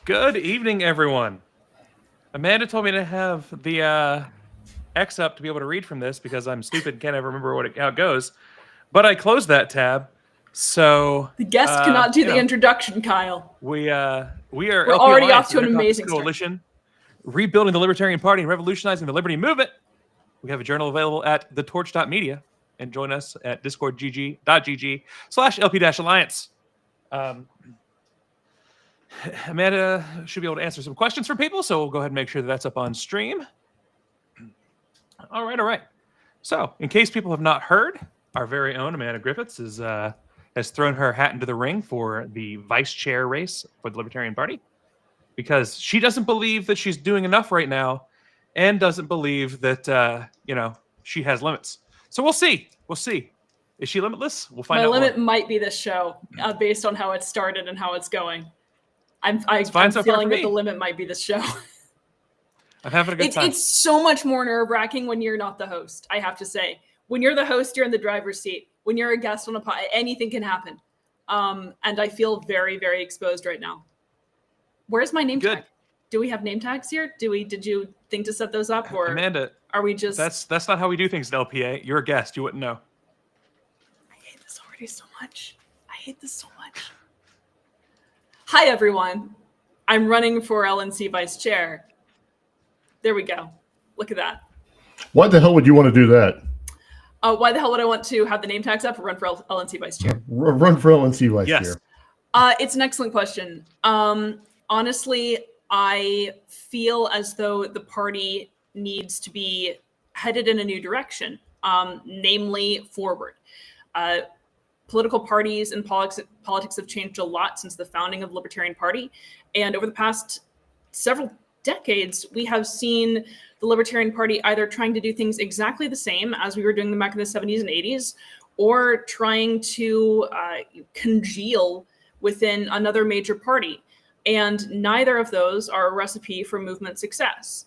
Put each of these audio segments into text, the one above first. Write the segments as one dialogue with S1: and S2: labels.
S1: Good evening, everyone. Amanda told me to have the X up to be able to read from this because I'm stupid and can't ever remember how it goes. But I closed that tab, so
S2: the guest cannot do the introduction, Kyle.
S1: We are
S2: We're LPA already Alliance, off to an amazing
S1: coalition, rebuilding the Libertarian Party and revolutionizing the liberty movement. We have a journal available at thetorch.media, and join us at discord.gg/LP-Alliance. Amanda should be able to answer some questions from people, so we'll go ahead and make sure that that's up on stream. All right. So, in case people have not heard, our very own Amanda Griffiths has thrown her hat into the ring for the vice chair race for the Libertarian Party because she doesn't believe that she's doing enough right now and doesn't believe that, she has limits. So we'll see. Is she limitless? We'll find out.
S2: My limit might be this show based on how it started and how it's going. I'm feeling that the limit might be this show.
S1: I'm having a good time.
S2: It's so much more nerve-wracking when you're not the host, I have to say. When you're the host, you're in the driver's seat. When you're a guest on a pod, anything can happen. And I feel very, very exposed right now. Where's my name tag? Do we have name tags here? Did you think to set those up, or
S1: Amanda?
S2: Are we just?
S1: That's not how we do things at LPA. You're a guest. You wouldn't know.
S2: I hate this already so much. Hi, everyone. I'm running for LNC vice chair. There we go. Look at that.
S3: Why the hell would you want to do that?
S2: Why the hell would I want to have the name tags up or run for LNC vice chair?
S3: Run for LNC vice chair.
S2: It's an excellent question. Honestly, I feel as though the party needs to be headed in a new direction, namely forward. Political parties and politics have changed a lot since the founding of the Libertarian Party. And over the past several decades, we have seen the Libertarian Party either trying to do things exactly the same as we were doing them back in the 70s and 80s, or trying to congeal within another major party. And neither of those are a recipe for movement success.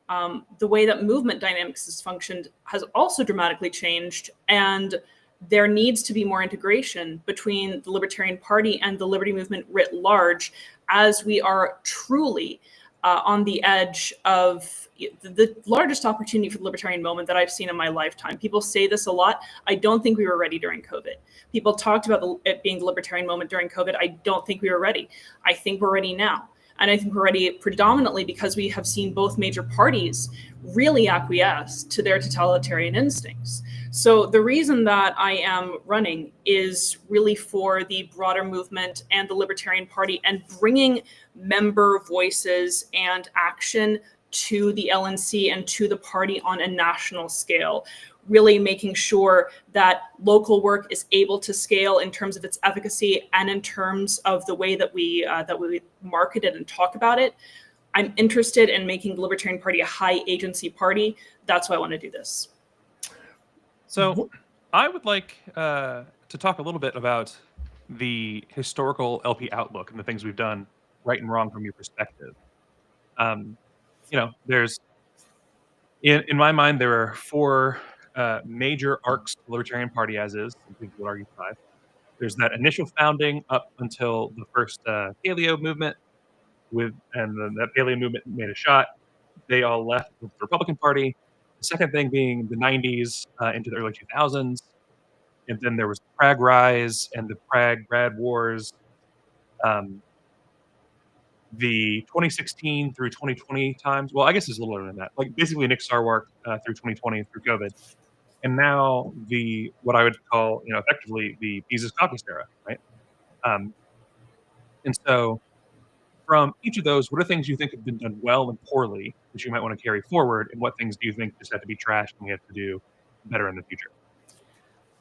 S2: The way that movement dynamics has functioned has also dramatically changed, and there needs to be more integration between the Libertarian Party and the liberty movement writ large, as we are truly on the edge of the largest opportunity for the libertarian moment that I've seen in my lifetime. People say this a lot. I don't think we were ready during COVID. People talked about it being the libertarian moment during COVID. I don't think we were ready. I think we're ready now. And I think we're ready predominantly because we have seen both major parties really acquiesce to their totalitarian instincts. So the reason that I am running is really for the broader movement and the Libertarian Party, and bringing member voices and action to the LNC and to the party on a national scale, really making sure that local work is able to scale in terms of its efficacy and in terms of the way that we market it and talk about it. I'm interested in making the Libertarian Party a high agency party. That's why I want to do this.
S1: So I would like to talk a little bit about the historical LP outlook and the things we've done right and wrong from your perspective. There's, in my mind, there are four major arcs of the Libertarian Party as is. Some people would argue five. There's that initial founding up until the first paleo movement, and then that paleo movement made a shot. They all left with the Republican Party. The second thing being the 90s into the early 2000s. And then there was the Prague Rise and the Prague-Grad Wars. The 2016 through 2020 times. Well, I guess it's a little earlier than that. Like basically Nick Sarwark through 2020 through COVID. And now what I would call, effectively the Mises Caucus era, right? And so from each of those, what are things you think have been done well and poorly that you might want to carry forward? And what things do you think just have to be trashed and we have to do better in the future?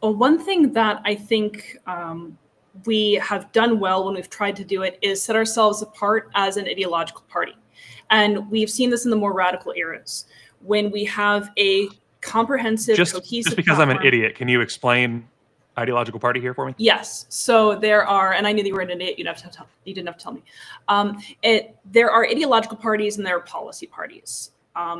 S2: Well, one thing that I think we have done well when we've tried to do it is set ourselves apart as an ideological party. And we've seen this in the more radical eras, when we have a comprehensive, cohesive
S1: Just because
S2: platform.
S1: I'm an idiot, can you explain ideological party here for me?
S2: Yes. So there are, and I knew you were an idiot, you didn't have to tell me. There are ideological parties and there are policy parties.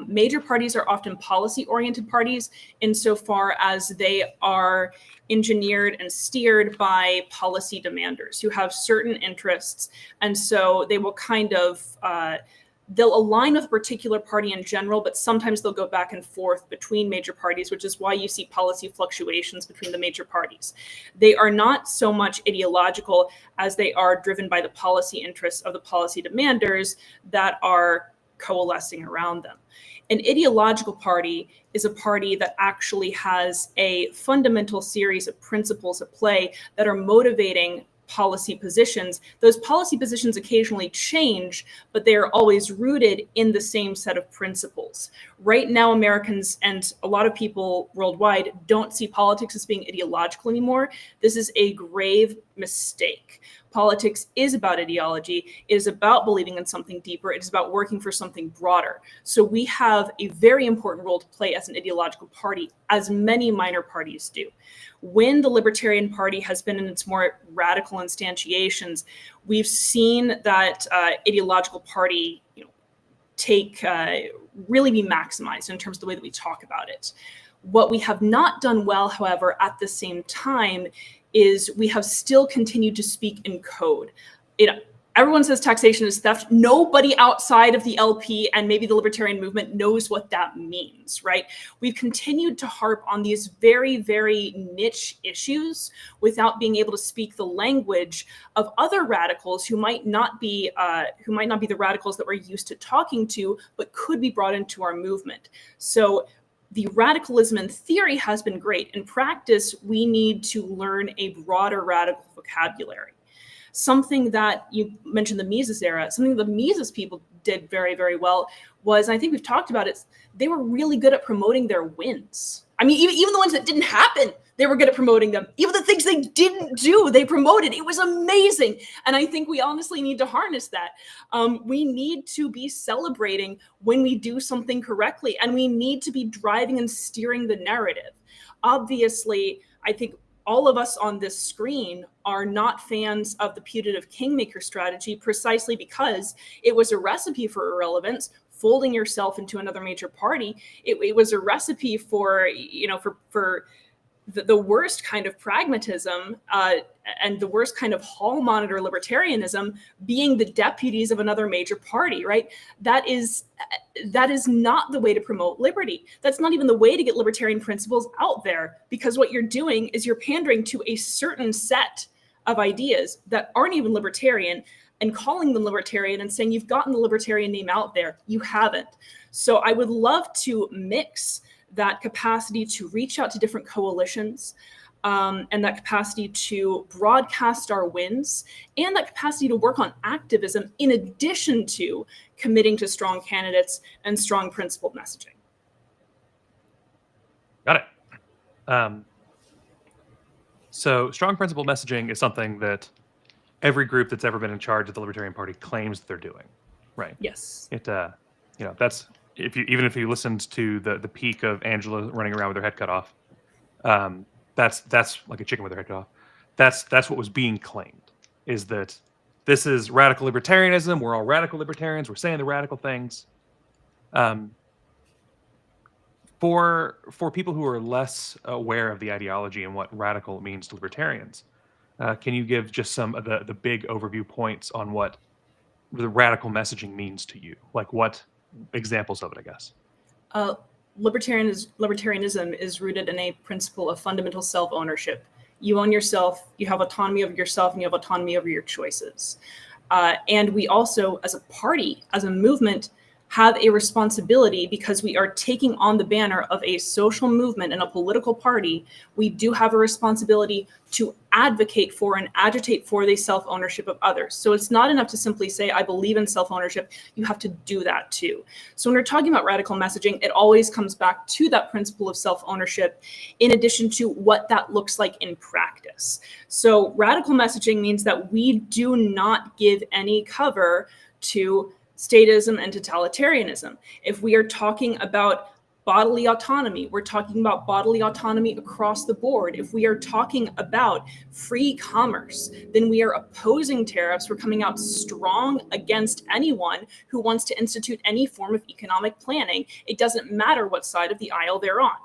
S2: Major parties are often policy-oriented parties insofar as they are engineered and steered by policy demanders who have certain interests. And so they will kind of, they'll align with a particular party in general, but sometimes they'll go back and forth between major parties, which is why you see policy fluctuations between the major parties. They are not so much ideological as they are driven by the policy interests of the policy demanders that are coalescing around them. An ideological party is a party that actually has a fundamental series of principles at play that are motivating policy positions. Those policy positions occasionally change, but they are always rooted in the same set of principles. Right now, Americans and a lot of people worldwide don't see politics as being ideological anymore. This is a grave mistake. Politics is about ideology. It is about believing in something deeper. It is about working for something broader. So we have a very important role to play as an ideological party, as many minor parties do. When the Libertarian Party has been in its more radical instantiations, we've seen that ideological party, really be maximized in terms of the way that we talk about it. What we have not done well, however, at the same time, is we have still continued to speak in code. Everyone says taxation is theft. Nobody outside of the LP and maybe the libertarian movement knows what that means, right? We've continued to harp on these very, very niche issues without being able to speak the language of other radicals who might not be the radicals that we're used to talking to, but could be brought into our movement. So the radicalism in theory has been great. In practice, we need to learn a broader radical vocabulary. Something that you mentioned, the Mises era, something the Mises people did very, very well was, I think we've talked about it, they were really good at promoting their wins. I mean, even the ones that didn't happen, they were good at promoting them. Even the things they didn't do, they promoted. It was amazing. And I think we honestly need to harness that. We need to be celebrating when we do something correctly, and we need to be driving and steering the narrative. Obviously, I think all of us on this screen are not fans of the putative kingmaker strategy precisely because it was a recipe for irrelevance, folding yourself into another major party. It was a recipe for the worst kind of pragmatism and the worst kind of hall monitor libertarianism, being the deputies of another major party, right? That is not the way to promote liberty. That's not even the way to get libertarian principles out there, because what you're doing is you're pandering to a certain set of ideas that aren't even libertarian and calling them libertarian and saying you've gotten the libertarian name out there. You haven't. So I would love to mix that capacity to reach out to different coalitions, and that capacity to broadcast our wins, and that capacity to work on activism in addition to committing to strong candidates and strong principled messaging.
S1: Got it. So strong principled messaging is something that every group that's ever been in charge of the Libertarian Party claims that they're doing, right?
S2: Yes.
S1: That's even if you listened to the peak of Angela running around with her head cut off, that's like a chicken with her head cut off. That's what was being claimed, is that this is radical libertarianism. We're all radical libertarians. We're saying the radical things. For people who are less aware of the ideology and what radical means to libertarians, can you give just some of the big overview points on what the radical messaging means to you? Like what examples of it, I guess?
S2: Libertarianism is rooted in a principle of fundamental self-ownership. You own yourself, you have autonomy over yourself, and you have autonomy over your choices. And we also, as a party, as a movement, have a responsibility, because we are taking on the banner of a social movement and a political party. We do have a responsibility to advocate for and agitate for the self-ownership of others. So it's not enough to simply say, I believe in self-ownership. You have to do that too. So when we're talking about radical messaging, it always comes back to that principle of self-ownership, in addition to what that looks like in practice. So radical messaging means that we do not give any cover to statism and totalitarianism. If we are talking about bodily autonomy. We're talking about bodily autonomy across the board. If we are talking about free commerce, then we are opposing tariffs. We're coming out strong against anyone who wants to institute any form of economic planning. It doesn't matter what side of the aisle they're on.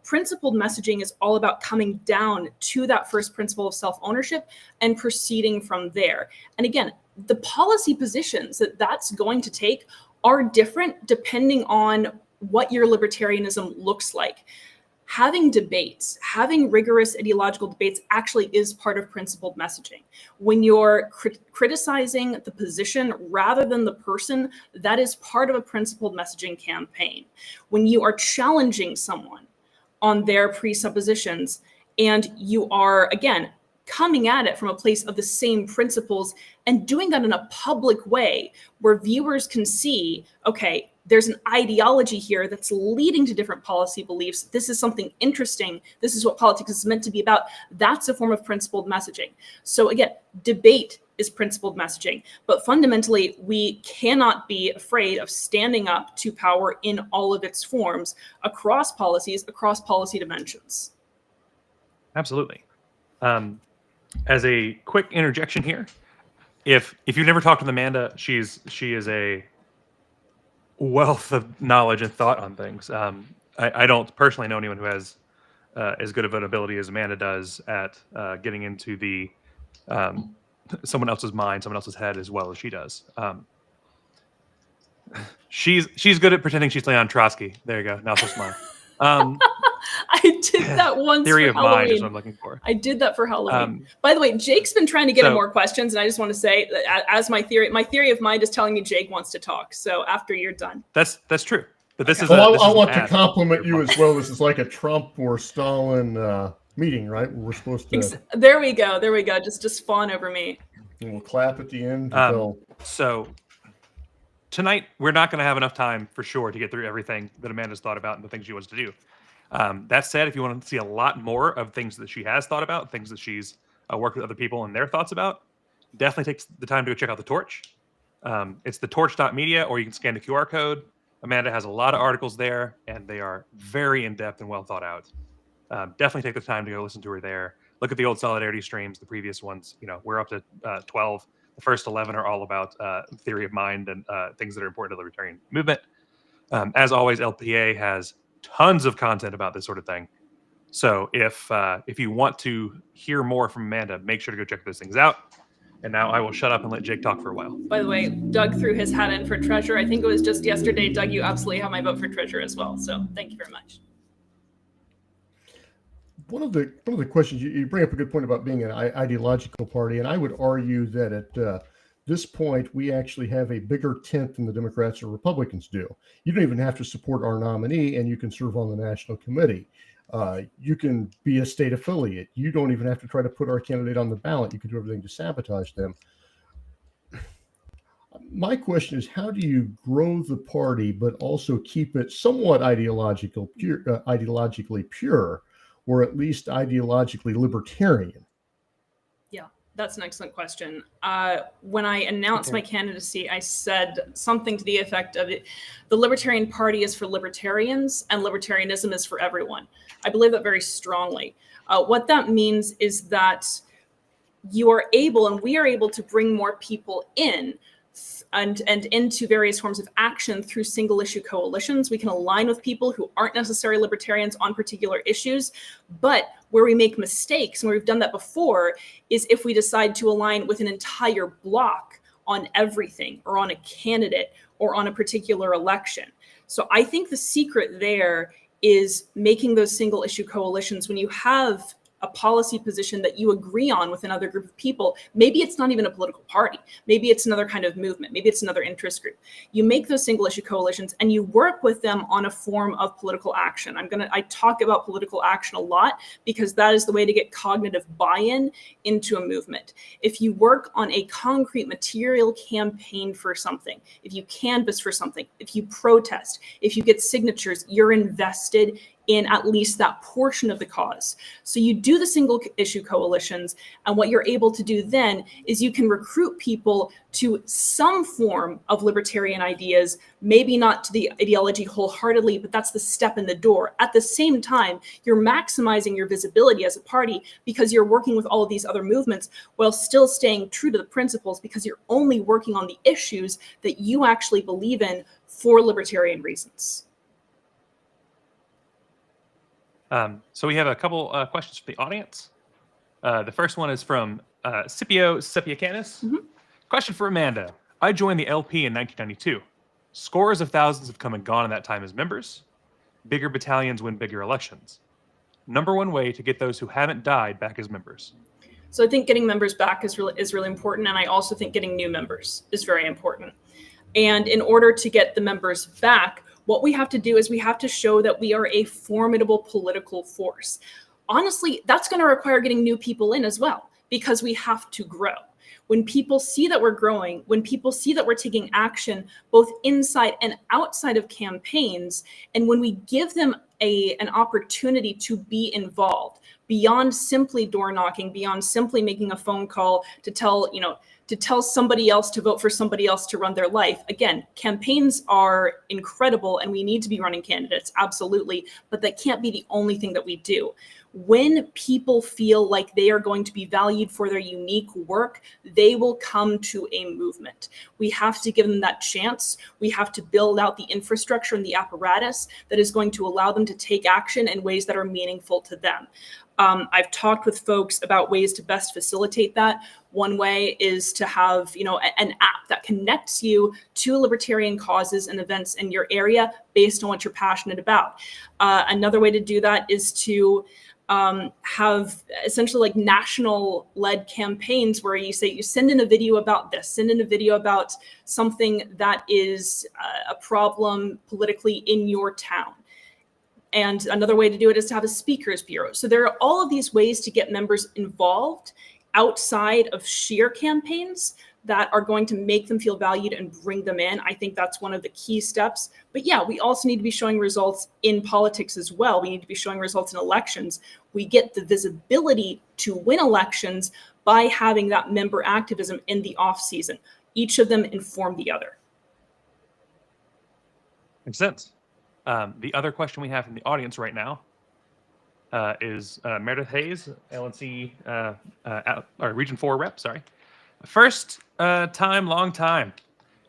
S2: Principled messaging is all about coming down to that first principle of self-ownership and proceeding from there. And again, the policy positions that that's going to take are different depending on what your libertarianism looks like. Having debates, having rigorous ideological debates actually is part of principled messaging. When you're criticizing the position rather than the person, that is part of a principled messaging campaign. When you are challenging someone on their presuppositions and you are, again, coming at it from a place of the same principles and doing that in a public way where viewers can see, okay, there's an ideology here that's leading to different policy beliefs. This is something interesting. This is what politics is meant to be about. That's a form of principled messaging. So again, debate is principled messaging, but fundamentally, we cannot be afraid of standing up to power in all of its forms across policies, across policy dimensions.
S1: Absolutely. As a quick interjection here, if you've never talked with Amanda, she is a wealth of knowledge and thought on things. I don't personally know anyone who has as good of an ability as Amanda does at getting into the someone else's mind, someone else's head as well as she does. She's good at pretending she's Leon Trotsky. There you go. Now she'll smile.
S2: I did that once.
S1: Theory
S2: for
S1: of
S2: Halloween.
S1: mind is what I'm looking for.
S2: I did that for Halloween. By the way, Jake's been trying to get in more questions, and I just want to say that as my theory of mind is telling me Jake wants to talk. So after you're done,
S1: that's true. But this is.
S3: Well, I want to compliment you as well. This is like a Trump or Stalin meeting, right? We're supposed to.
S2: There we go. Just fawn over me.
S3: And we'll clap at the end.
S1: So tonight we're not going to have enough time for sure to get through everything that Amanda's thought about and the things she wants to do. That said, if you want to see a lot more of things that she has thought about, things that she's worked with other people and their thoughts about, definitely take the time to go check out The Torch. It's thetorch.media, or you can scan the QR code. Amanda has a lot of articles there, and they are very in-depth and well thought out. Definitely take the time to go listen to her there. Look at the old Solidarity streams, the previous ones. We're up to 12. The first 11 are all about theory of mind and things that are important to the libertarian movement. As always, LPA has tons of content about this sort of thing. So if you want to hear more from Amanda, make sure to go check those things out. And now I will shut up and let Jake talk for a while.
S2: By the way, Doug threw his hat in for treasurer. I think it was just yesterday. Doug, you absolutely have my vote for treasurer as well. So thank you very much.
S3: One of the questions you bring up a good point about being an ideological party, and I would argue that at this point we actually have a bigger tent than the Democrats or Republicans do. You don't even have to support our nominee, and you can serve on the national committee. You can be a state affiliate. You don't even have to try to put our candidate on the ballot. You can do everything to sabotage them. My question is, how do you grow the party but also keep it somewhat ideologically pure, or at least ideologically libertarian?
S2: Yeah, that's an excellent question. When I announced my candidacy, I said something to the effect of it: the Libertarian Party is for libertarians and libertarianism is for everyone. I believe that very strongly. What that means is that you are able, and we are able, to bring more people in and into various forms of action through single issue coalitions. We can align with people who aren't necessarily libertarians on particular issues, but where we make mistakes, and where we've done that before, is if we decide to align with an entire block on everything, or on a candidate, or on a particular election. So I think the secret there is making those single issue coalitions when you have a policy position that you agree on with another group of people. Maybe it's not even a political party. Maybe it's another kind of movement. Maybe it's another interest group. You make those single issue coalitions and you work with them on a form of political action. I talk about political action a lot because that is the way to get cognitive buy-in into a movement. If you work on a concrete material campaign for something, if you canvass for something, if you protest, if you get signatures, you're invested in at least that portion of the cause. So you do the single issue coalitions, and what you're able to do then is you can recruit people to some form of libertarian ideas, maybe not to the ideology wholeheartedly, but that's the step in the door. At the same time, you're maximizing your visibility as a party because you're working with all of these other movements while still staying true to the principles, because you're only working on the issues that you actually believe in for libertarian reasons.
S1: So we have a couple questions from the audience. The first one is from Scipio Sepiacanis. Question for Amanda. I joined the LP in 1992. Scores of thousands have come and gone in that time as members. Bigger battalions win bigger elections. Number one way to get those who haven't died back as members.
S2: So I think getting members back is really important. And I also think getting new members is very important. And in order to get the members back, what we have to do is we have to show that we are a formidable political force. Honestly, that's going to require getting new people in as well, because we have to grow. When people see that we're growing, when people see that we're taking action both inside and outside of campaigns, and when we give them an opportunity to be involved beyond simply door knocking, beyond simply making a phone call to tell somebody else to vote for somebody else to run their life. Again, campaigns are incredible and we need to be running candidates, absolutely, but that can't be the only thing that we do. When people feel like they are going to be valued for their unique work, they will come to a movement. We have to give them that chance. We have to build out the infrastructure and the apparatus that is going to allow them to take action in ways that are meaningful to them. I've talked with folks about ways to best facilitate that. One way is to have, an app that connects you to libertarian causes and events in your area based on what you're passionate about. Another way to do that is to have essentially like national led campaigns where you send in a video about this, send in a video about something that is a problem politically in your town. And another way to do it is to have a speakers bureau. So there are all of these ways to get members involved outside of sheer campaigns that are going to make them feel valued and bring them in. I think that's one of the key steps. But yeah, we also need to be showing results in politics as well. We need to be showing results in elections. We get the visibility to win elections by having that member activism in the off season. Each of them inform the other.
S1: Makes sense. The other question we have from the audience right now is Meredith Hayes, LNC, or Region 4 rep, sorry. First time, long time.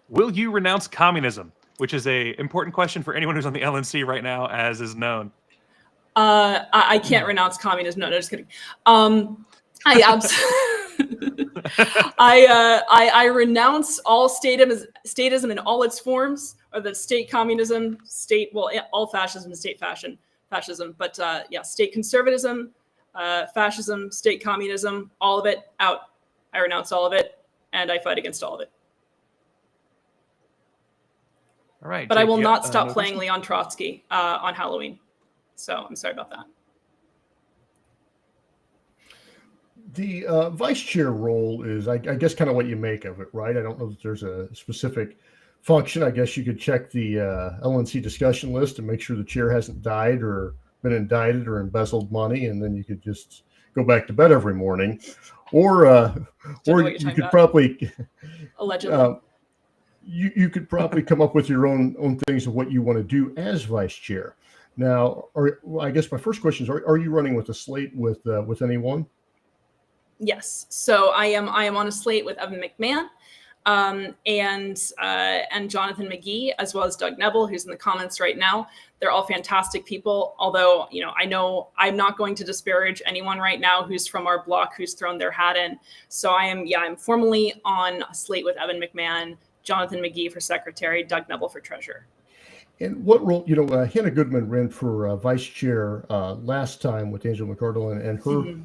S1: Will you renounce communism? Which is an important question for anyone who's on the LNC right now, as is known.
S2: I can't renounce communism. No, just kidding. I absolutely... I renounce all statism in all its forms, or the state communism, all fascism and state fascism. But yeah, state conservatism, fascism, state communism, all of it out. I renounce all of it, and I fight against all of it.
S1: All right.
S2: But Jake, I will not stop playing Leon Trotsky on Halloween. So I'm sorry about that.
S3: The vice chair role is, I guess, kind of what you make of it, right? I don't know that there's a specific function. I guess you could check the LNC discussion list and make sure the chair hasn't died or been indicted or embezzled money, and then you could just go back to bed every morning. Or you could probably
S2: allegedly
S3: you could probably come up with your own things of what you want to do as vice chair. Now, I guess my first question is: Are you running with a slate with anyone?
S2: Yes. So I am on a slate with Evan McMahon and Jonathan McGee, as well as Doug Neville, who's in the comments right now. They're all fantastic people. Although, I know I'm not going to disparage anyone right now who's from our block, who's thrown their hat in. So I'm formally on a slate with Evan McMahon, Jonathan McGee for secretary, Doug Neville for treasurer.
S3: And what role, Hannah Goodman ran for vice chair last time with Angela McArdle, and her,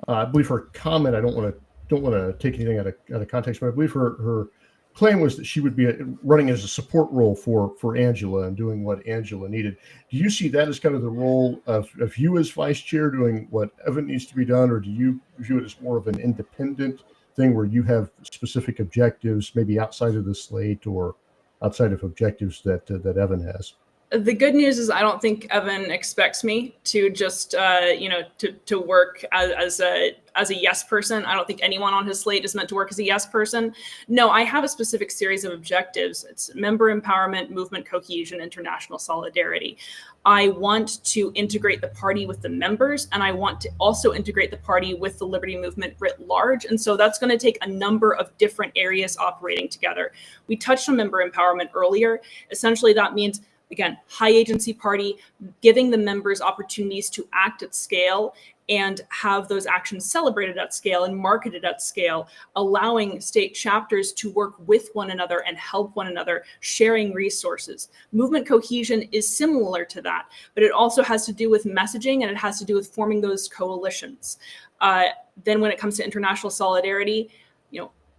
S3: I believe her comment, I don't want to take anything out of context, but I believe her claim was that she would be running as a support role for Angela and doing what Angela needed. Do you see that as kind of the role of you as vice chair doing what Evan needs to be done, or do you view it as more of an independent thing where you have specific objectives, maybe outside of the slate or outside of objectives that Evan has?
S2: The good news is I don't think Evan expects me to just, to work as a yes person. I don't think anyone on his slate is meant to work as a yes person. No, I have a specific series of objectives. It's member empowerment, movement cohesion, international solidarity. I want to integrate the party with the members, and I want to also integrate the party with the liberty movement writ large. And so that's going to take a number of different areas operating together. We touched on member empowerment earlier. Essentially, that means, again, high agency party, giving the members opportunities to act at scale and have those actions celebrated at scale and marketed at scale, allowing state chapters to work with one another and help one another, sharing resources. Movement cohesion is similar to that, but it also has to do with messaging, and it has to do with forming those coalitions. Then when it comes to international solidarity,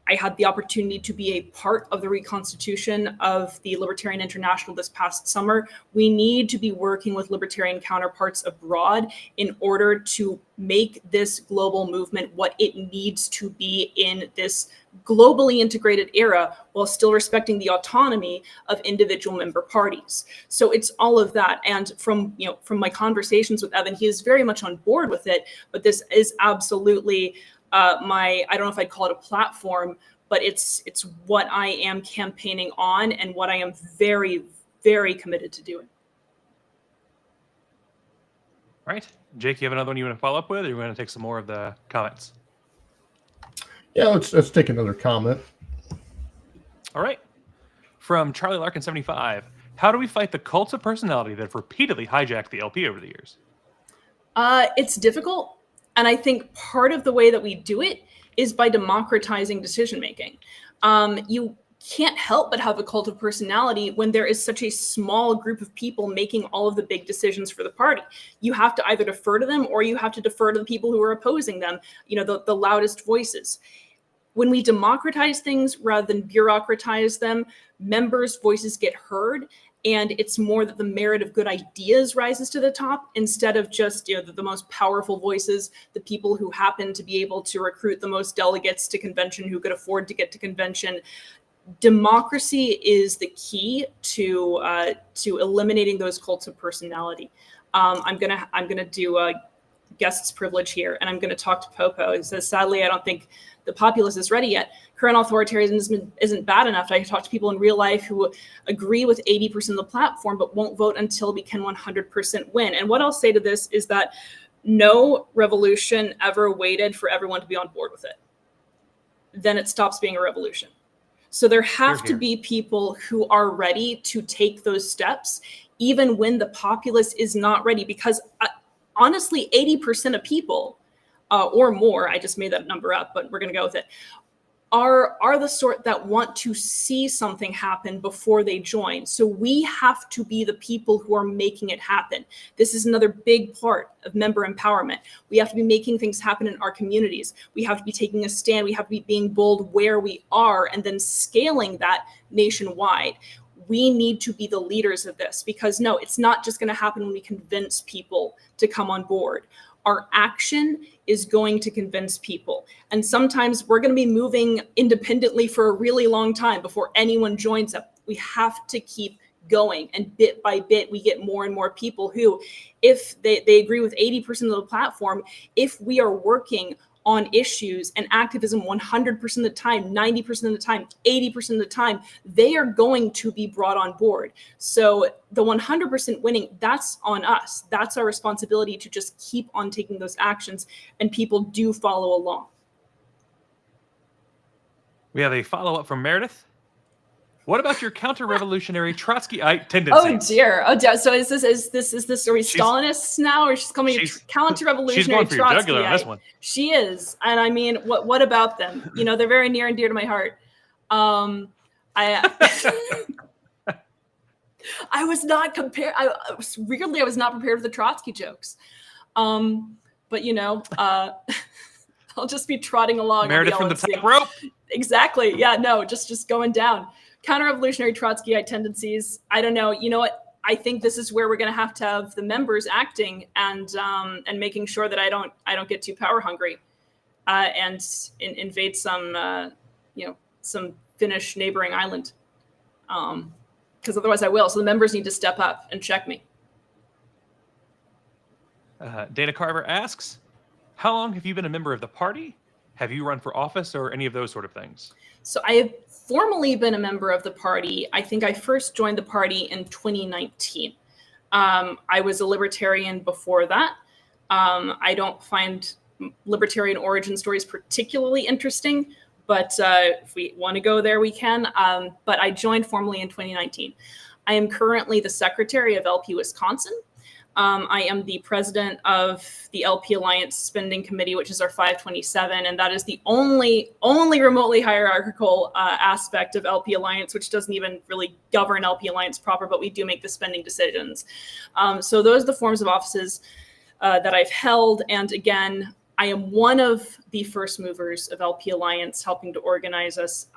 S2: I had the opportunity to be a part of the reconstitution of the Libertarian International this past summer. We need to be working with libertarian counterparts abroad in order to make this global movement what it needs to be in this globally integrated era, while still respecting the autonomy of individual member parties. So it's all of that. And from my conversations with Evan, he is very much on board with it, but this is absolutely I don't know if I'd call it a platform, but it's what I am campaigning on and what I am very, very committed to doing.
S1: All right. Jake, you have another one you want to follow up with, or you want to take some more of the comments?
S3: Yeah, let's take another comment.
S1: All right. From Charlie Larkin 75. How do we fight the cults of personality that have repeatedly hijacked the LP over the years?
S2: It's difficult. And I think part of the way that we do it is by democratizing decision-making. You can't help but have a cult of personality when there is such a small group of people making all of the big decisions for the party. You have to either defer to them, or you have to defer to the people who are opposing them, the loudest voices. When we democratize things rather than bureaucratize them, members' voices get heard, and it's more that the merit of good ideas rises to the top instead of just the most powerful voices, the people who happen to be able to recruit the most delegates to convention, who could afford to get to convention. Democracy is the key to eliminating those cults of personality. I'm gonna do a guest's privilege here, and I'm gonna talk to Popo. It says, sadly, I don't think the populace is ready yet. Current authoritarianism isn't bad enough. I talk to people in real life who agree with 80% of the platform, but won't vote until we can 100% win. And what I'll say to this is that no revolution ever waited for everyone to be on board with it. Then it stops being a revolution. So there have to be people who are ready to take those steps, even when the populace is not ready, because honestly, 80% of people, or more, I just made that number up, but we're going to go with it, are the sort that want to see something happen before they join. So we have to be the people who are making it happen. This is another big part of member empowerment. We have to be making things happen in our communities. We have to be taking a stand. We have to be being bold where we are and then scaling that nationwide. We need to be the leaders of this, because no, it's not just going to happen when we convince people to come on board. Our action is going to convince people. And sometimes we're going to be moving independently for a really long time before anyone joins up. We have to keep going. And bit by bit, we get more and more people who, if they agree with 80% of the platform, if we are working on issues and activism 100% of the time, 90% of the time, 80% of the time, they are going to be brought on board. So the 100% winning, that's on us. That's our responsibility to just keep on taking those actions, and people do follow along.
S1: We have a follow-up from Meredith. What about your counter-revolutionary Trotskyite tendencies?
S2: Oh dear. So is this are we Stalinists now, or she's coming counter-revolutionary?
S1: She's going for your jugular on this one.
S2: She is, and I mean, what about them? They're very near and dear to my heart. I was not prepared. I was not prepared for the Trotsky jokes. But I'll just be trotting along.
S1: Meredith from the top rope.
S2: Exactly. Yeah. No. Just going down. Counter-revolutionary Trotskyite tendencies. I don't know. You know what? I think this is where we're going to have the members acting and making sure that I don't get too power hungry, and invade some Finnish neighboring island. because otherwise I will. So the members need to step up and check me.
S1: Dana Carver asks, how long have you been a member of the party? Have you run for office or any of those sort of things?
S2: So I have formally been a member of the party. I think I first joined the party in 2019. I was a libertarian before that. I don't find libertarian origin stories particularly interesting, but if we want to go there, we can. But I joined formally in 2019. I am currently the secretary of LP Wisconsin. I am the president of the LP Alliance Spending Committee, which is our 527, and that is the only remotely hierarchical aspect of LP Alliance, which doesn't even really govern LP Alliance proper, but we do make the spending decisions. So those are the forms of offices that I've held, and again, I am one of the first movers of LP Alliance, helping to organize us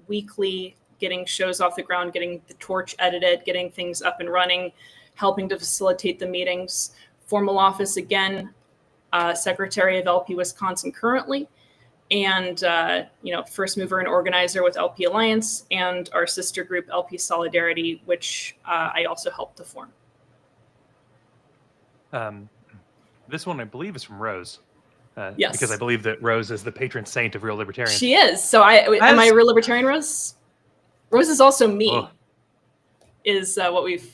S2: weekly, getting shows off the ground, getting the torch edited, getting things up and running, helping to facilitate the meetings. Formal office, again, secretary of LP Wisconsin currently, and first mover and organizer with LP Alliance and our sister group LP Solidarity, which I also helped to form.
S1: This one, I believe, is from Rose.
S2: Yes.
S1: Because I believe that Rose is the patron saint of real libertarians.
S2: She is. So am I a real libertarian, Rose? Rose is also me, is what we've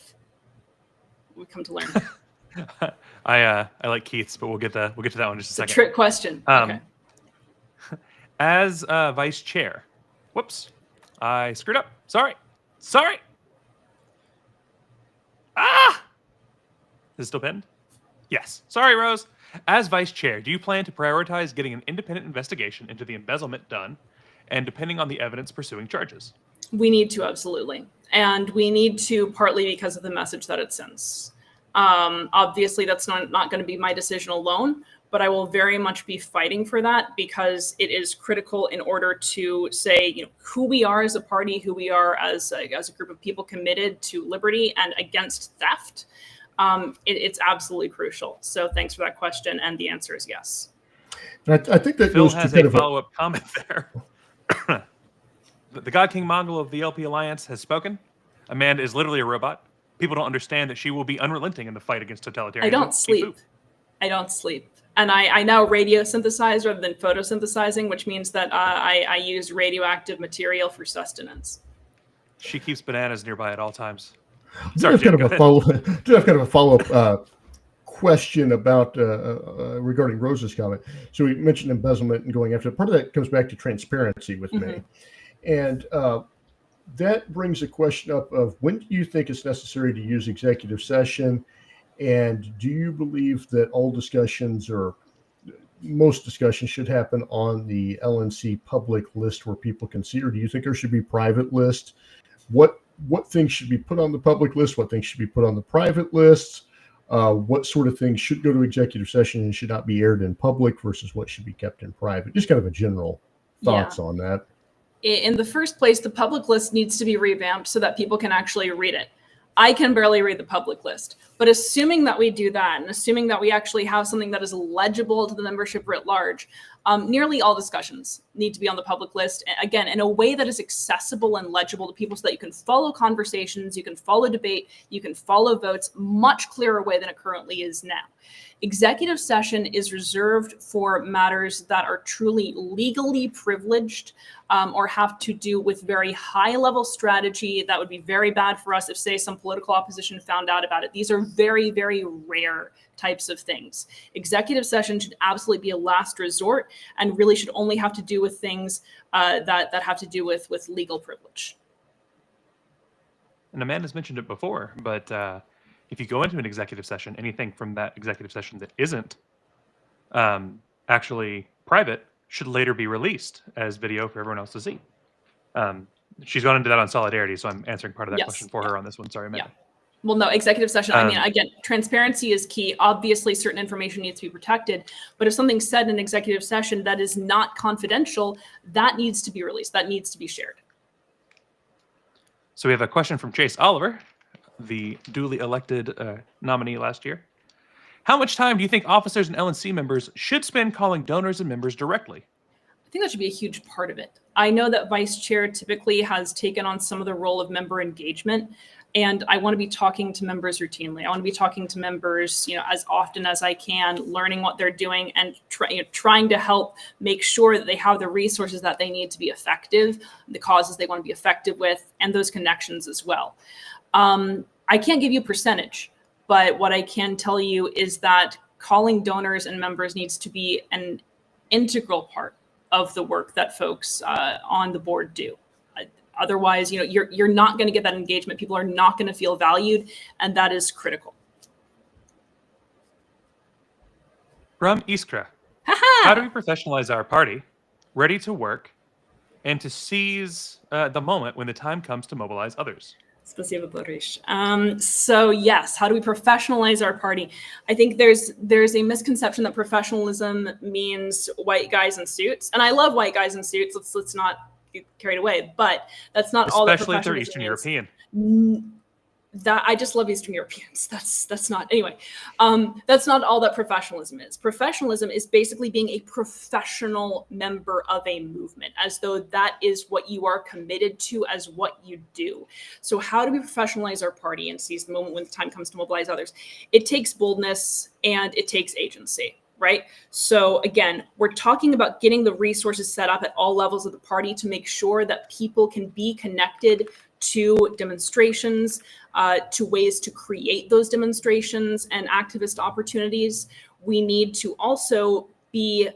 S2: come to learn.
S1: I like Keith's, but we'll get to that one in just a second.
S2: Trick question. Okay.
S1: As vice chair, whoops, I screwed up. Sorry. Is it still pinned? Yes. Sorry, Rose. As vice chair, do you plan to prioritize getting an independent investigation into the embezzlement done, and depending on the evidence, pursuing charges?
S2: We need to, absolutely. And we need to partly because of the message that it sends. Obviously, that's not going to be my decision alone, but I will very much be fighting for that because it is critical in order to say, who we are as a party, who we are as a group of people committed to liberty and against theft. It's absolutely crucial. So thanks for that question. And the answer is yes.
S3: I think that
S1: Phil
S3: goes
S1: has
S3: to
S1: a follow-up comment there. The God King Mongol of the LP Alliance has spoken. Amanda is literally a robot. People don't understand that she will be unrelenting in the fight against totalitarianism.
S2: I don't sleep. And I now radio synthesize rather than photosynthesizing, which means that I use radioactive material for sustenance.
S1: She keeps bananas nearby at all times.
S3: I do have kind of a follow-up question about regarding Rose's comment. So we mentioned embezzlement and going after it. Part of that comes back to transparency with me. And that brings a question up of when do you think it's necessary to use executive session? And do you believe that all discussions or most discussions should happen on the LNC public list where people can see, or do you think there should be private lists? What things should be put on the public list? What things should be put on the private lists? What sort of things should go to executive session and should not be aired in public versus what should be kept in private? Just kind of a general thoughts on that.
S2: In the first place, the public list needs to be revamped so that people can actually read it. I can barely read the public list, but assuming that we do that and assuming that we actually have something that is legible to the membership writ large, nearly all discussions need to be on the public list, again, in a way that is accessible and legible to people so that you can follow conversations, you can follow debate, you can follow votes, much clearer way than it currently is now. Executive session is reserved for matters that are truly legally privileged or have to do with very high level strategy that would be very bad for us if, say, some political opposition found out about it. These are very, very rare types of things. Executive session should absolutely be a last resort and really should only have to do with things that have to do with legal privilege.
S1: And Amanda's mentioned it before, but if you go into an executive session, anything from that executive session that isn't actually private should later be released as video for everyone else to see. She's gone into that on Solidarity, so I'm answering part of that question for her on this one. Sorry, Amanda.
S2: Yeah. Well, no, executive session, I mean, again, transparency is key. Obviously, certain information needs to be protected, but if something's said in executive session that is not confidential, that needs to be released. That needs to be shared.
S1: So we have a question from Chase Oliver, the duly elected nominee last year. How much time do you think officers and LNC members should spend calling donors and members directly?
S2: I think that should be a huge part of it. I know that vice chair typically has taken on some of the role of member engagement. And I want to be talking to members routinely. I want to be talking to members, as often as I can, learning what they're doing and trying to help make sure that they have the resources that they need to be effective, the causes they want to be effective with, and those connections as well. I can't give you a percentage, but what I can tell you is that calling donors and members needs to be an integral part of the work that folks on the board do. Otherwise, you're not going to get that engagement. People are not going to feel valued, and that is critical.
S1: From Iskra, how do we professionalize our party, ready to work, and to seize the moment when the time comes to mobilize others?
S2: Спасибо, Boris. So yes, how do we professionalize our party? I think there's a misconception that professionalism means white guys in suits, and I love white guys in suits. Let's not get carried away, but that's not all.
S1: Especially if they're Eastern European.
S2: That I just love Eastern Europeans. That's not anyway. That's not all that professionalism is. Professionalism is basically being a professional member of a movement, as though that is what you are committed to, as what you do. So how do we professionalize our party and seize the moment when the time comes to mobilize others? It takes boldness and it takes agency, right? So again, we're talking about getting the resources set up at all levels of the party to make sure that people can be connected to demonstrations, to ways to create those demonstrations and activist opportunities. We need to also be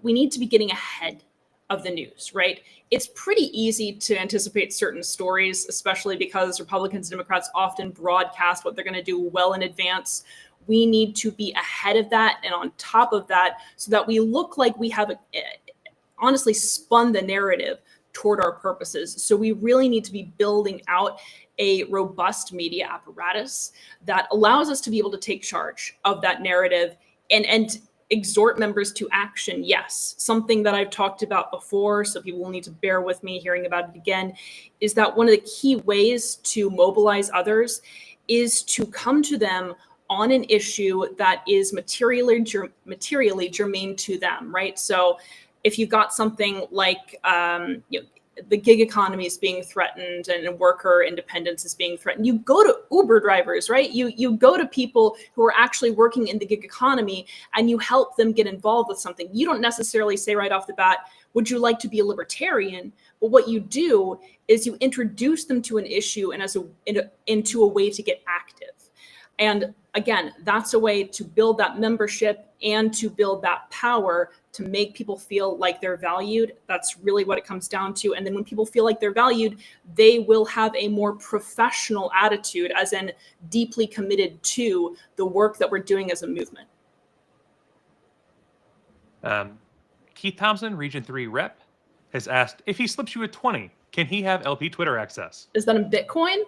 S2: getting ahead of the news, right? It's pretty easy to anticipate certain stories, especially because Republicans and Democrats often broadcast what they're going to do well in advance. We need to be ahead of that and on top of that so that we look like we have honestly spun the narrative toward our purposes. So we really need to be building out a robust media apparatus that allows us to be able to take charge of that narrative and exhort members to action. Yes, something that I've talked about before, so people will need to bear with me hearing about it again, is that one of the key ways to mobilize others is to come to them on an issue that is materially germane to them, right? So if you've got something like the gig economy is being threatened and worker independence is being threatened, you go to Uber drivers, right? You go to people who are actually working in the gig economy and you help them get involved with something. You don't necessarily say right off the bat, would you like to be a libertarian? But what you do is you introduce them to an issue and into a way to get active. And again, that's a way to build that membership and to build that power to make people feel like they're valued. That's really what it comes down to. And then when people feel like they're valued, they will have a more professional attitude, as in deeply committed to the work that we're doing as a movement.
S1: Keith Thompson, Region 3 rep, has asked, if he slips you a 20, can he have LP Twitter access?
S2: Is that in Bitcoin?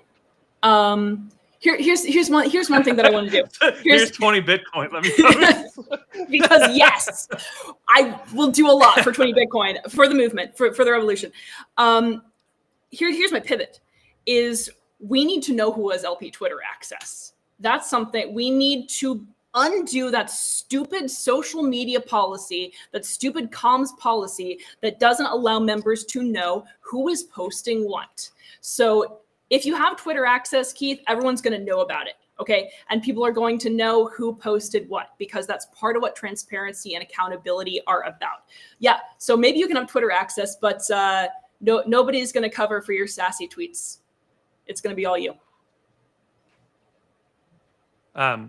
S2: Here's one thing that I want to do.
S1: Here's 20 Bitcoin. Let me know.
S2: Because yes, I will do a lot for 20 Bitcoin for the movement, for the revolution. Here's my pivot: is we need to know who has LP Twitter access. That's something we need to undo, that stupid social media policy, that stupid comms policy that doesn't allow members to know who is posting what. So if you have Twitter access, Keith, everyone's going to know about it, okay? And people are going to know who posted what, because that's part of what transparency and accountability are about. Yeah, so maybe you can have Twitter access, but nobody's going to cover for your sassy tweets. It's going to be all you.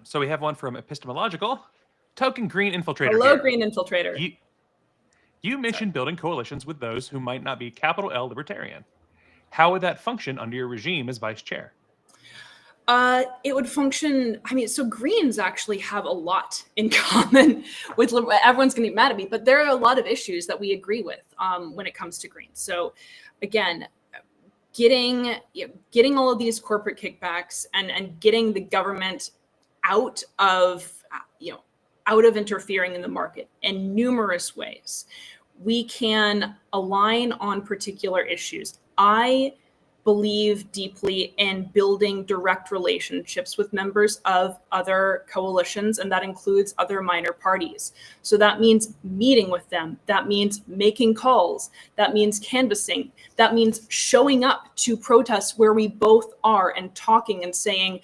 S1: So we have one from Epistemological. Token Green Infiltrator.
S2: Hello,
S1: here.
S2: Green Infiltrator.
S1: You mentioned building coalitions with those who might not be capital L libertarian. How would that function under your regime as vice chair?
S2: It would function, so Greens actually have a lot in common with, everyone's going to get mad at me, but there are a lot of issues that we agree with when it comes to Greens. So again, getting all of these corporate kickbacks and getting the government out of interfering in the market in numerous ways. We can align on particular issues. I believe deeply in building direct relationships with members of other coalitions, and that includes other minor parties. So that means meeting with them. That means making calls. That means canvassing. That means showing up to protests where we both are and talking and saying,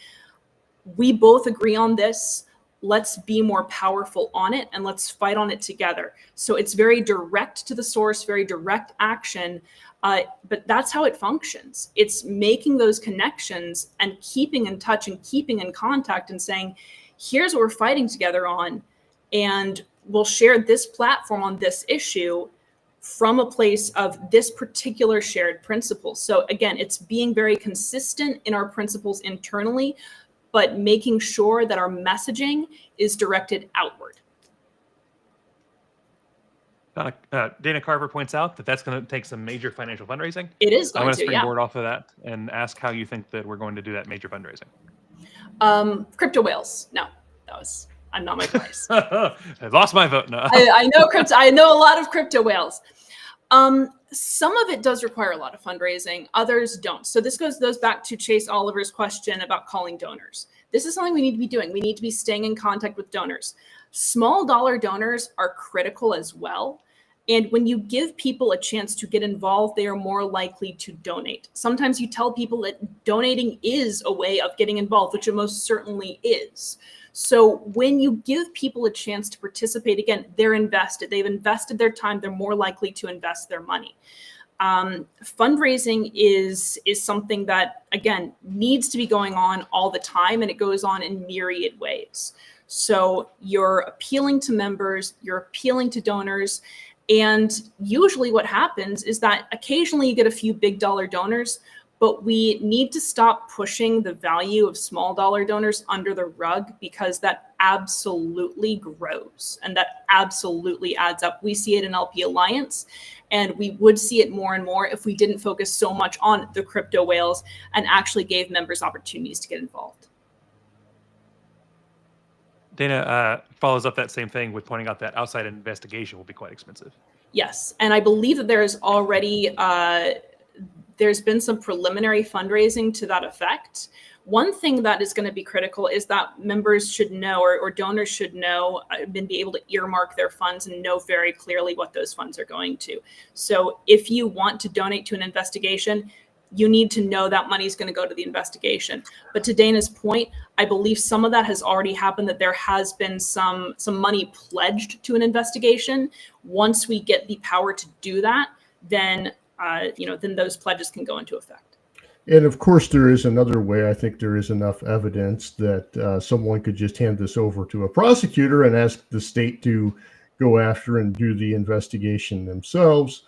S2: we both agree on this. Let's be more powerful on it and let's fight on it together. So it's very direct to the source, very direct action. But that's how it functions. It's making those connections and keeping in touch and keeping in contact and saying, here's what we're fighting together on. And we'll share this platform on this issue from a place of this particular shared principle. So again, it's being very consistent in our principles internally, but making sure that our messaging is directed outward.
S1: Dana Carver points out that that's going to take some major financial fundraising.
S2: It is
S1: I'm
S2: going
S1: going to
S2: to, yeah.
S1: springboard off of that and ask how you think that we're going to do that major fundraising.
S2: Crypto whales. No, I'm not my place.
S1: I lost my vote now.
S2: I know crypto. I know a lot of crypto whales. Some of it does require a lot of fundraising. Others don't. So this goes back to Chase Oliver's question about calling donors. This is something we need to be doing. We need to be staying in contact with donors. Small dollar donors are critical as well. And when you give people a chance to get involved, they are more likely to donate. Sometimes you tell people that donating is a way of getting involved, which it most certainly is. So when you give people a chance to participate, again, they're invested. They've invested their time. They're more likely to invest their money. Fundraising is something that, again, needs to be going on all the time, and it goes on in myriad ways. So you're appealing to members, you're appealing to donors, and usually what happens is that occasionally you get a few big dollar donors, but we need to stop pushing the value of small dollar donors under the rug, because that absolutely grows and that absolutely adds up. We see it in LP Alliance, and we would see it more and more if we didn't focus so much on the crypto whales and actually gave members opportunities to get involved.
S1: Dana follows up that same thing with pointing out that outside investigation will be quite expensive.
S2: Yes, and I believe that there's already there's been some preliminary fundraising to that effect. One thing that is going to be critical is that members should know, or donors should know, and be able to earmark their funds and know very clearly what those funds are going to. So if you want to donate to an investigation, you need to know that money is going to go to the investigation. But to Dana's point, I believe some of that has already happened, that there has been some money pledged to an investigation. Once we get the power to do that, then then those pledges can go into effect.
S3: And of course, there is another way. I think there is enough evidence that someone could just hand this over to a prosecutor and ask the state to go after and do the investigation themselves.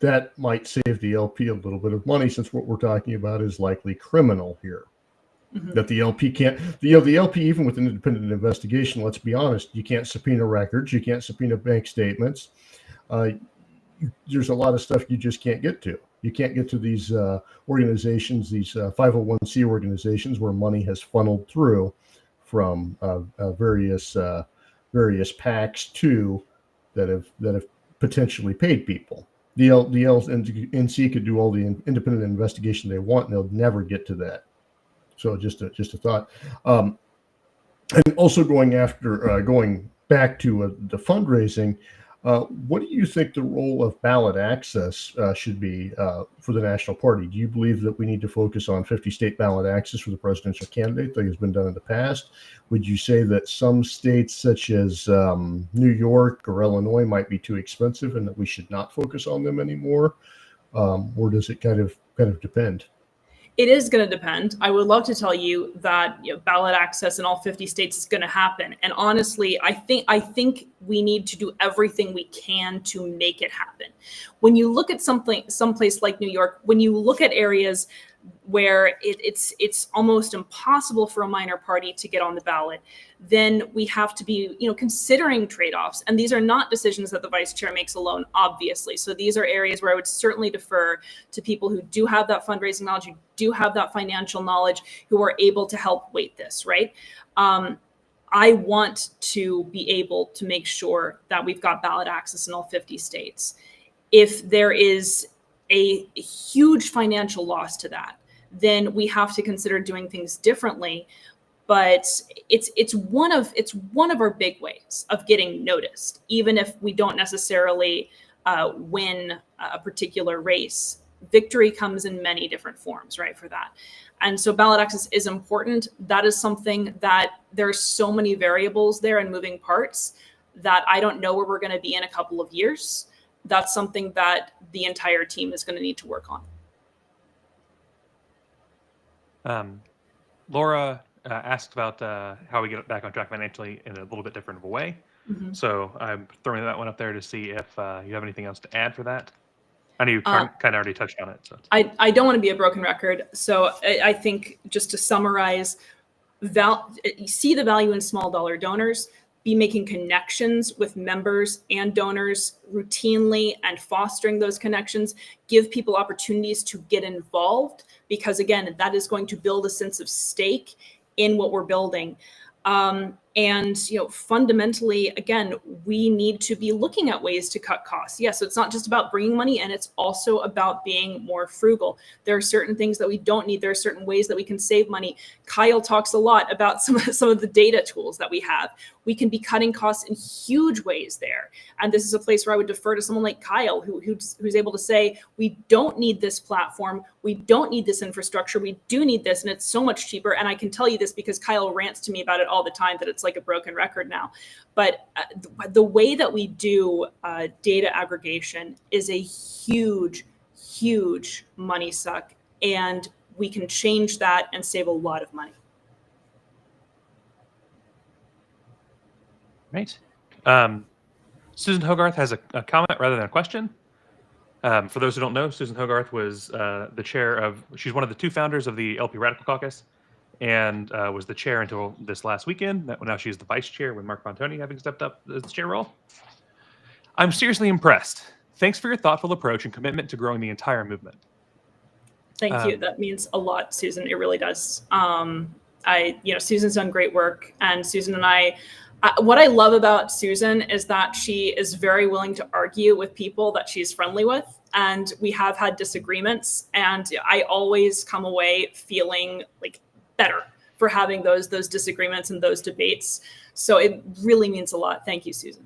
S3: That might save the LP a little bit of money, since what we're talking about is likely criminal here. Mm-hmm. That the LP can't, the LP, even with an independent investigation, let's be honest, you can't subpoena records, you can't subpoena bank statements. There's a lot of stuff you just can't get to. You can't get to these organizations, these 501c organizations, where money has funneled through from various PACs too that have potentially paid people. The LNC could do all the independent investigation they want, and they'll never get to that. So just a thought. And also going back to the fundraising, what do you think the role of ballot access should be for the national party? Do you believe that we need to focus on 50-state ballot access for the presidential candidate, like has been done in the past? Would you say that some states, such as New York or Illinois, might be too expensive and that we should not focus on them anymore? Or does it kind of depend?
S2: It is going to depend. I would love to tell you that ballot access in all 50 states is going to happen. And honestly, I think we need to do everything we can to make it happen. When you look at someplace like New York, when you look at areas where it's almost impossible for a minor party to get on the ballot, then we have to be considering trade-offs. And these are not decisions that the vice chair makes alone, obviously. So these are areas where I would certainly defer to people who do have that fundraising knowledge, who do have that financial knowledge, who are able to help weight this, right? I want to be able to make sure that we've got ballot access in all 50 states. If there is a huge financial loss to that, then we have to consider doing things differently. But it's one of our big ways of getting noticed, even if we don't necessarily win a particular race. Victory comes in many different forms, right, for that. And so ballot access is important. That is something that there's so many variables there and moving parts that I don't know where we're going to be in a couple of years. That's something that the entire team is going to need to work on.
S1: Laura asked about how we get back on track financially in a little bit different of a way.
S2: Mm-hmm.
S1: So I'm throwing that one up there to see if you have anything else to add for that. I know you kind of already touched on it. So
S2: I don't want to be a broken record. So I think just to summarize, see the value in small dollar donors, be making connections with members and donors routinely and fostering those connections, give people opportunities to get involved, because again, that is going to build a sense of stake in what we're building. And fundamentally, again, we need to be looking at ways to cut costs. Yes, so it's not just about bringing money in, it's also about being more frugal. There are certain things that we don't need. There are certain ways that we can save money. Kyle talks a lot about some of the data tools that we have. We can be cutting costs in huge ways there. And this is a place where I would defer to someone like Kyle, who's able to say, we don't need this platform. We don't need this infrastructure. We do need this, and it's so much cheaper. And I can tell you this because Kyle rants to me about it all the time, that it's like a broken record now. But the way that we do data aggregation is a huge, huge money suck. And we can change that and save a lot of money.
S1: Right. Susan Hogarth has a comment rather than a question. For those who don't know, Susan Hogarth was the chair of, she's one of the two founders of the LP Radical Caucus, and was the chair until this last weekend. Now she's the vice chair with Mark Montoni having stepped up as the chair role. I'm seriously impressed. Thanks for your thoughtful approach and commitment to growing the entire movement.
S2: Thank you. That means a lot, Susan. It really does. Susan's done great work, and Susan and I, what I love about Susan is that she is very willing to argue with people that she's friendly with. And we have had disagreements, and I always come away feeling like better for having those disagreements and those debates. So it really means a lot. Thank you, Susan.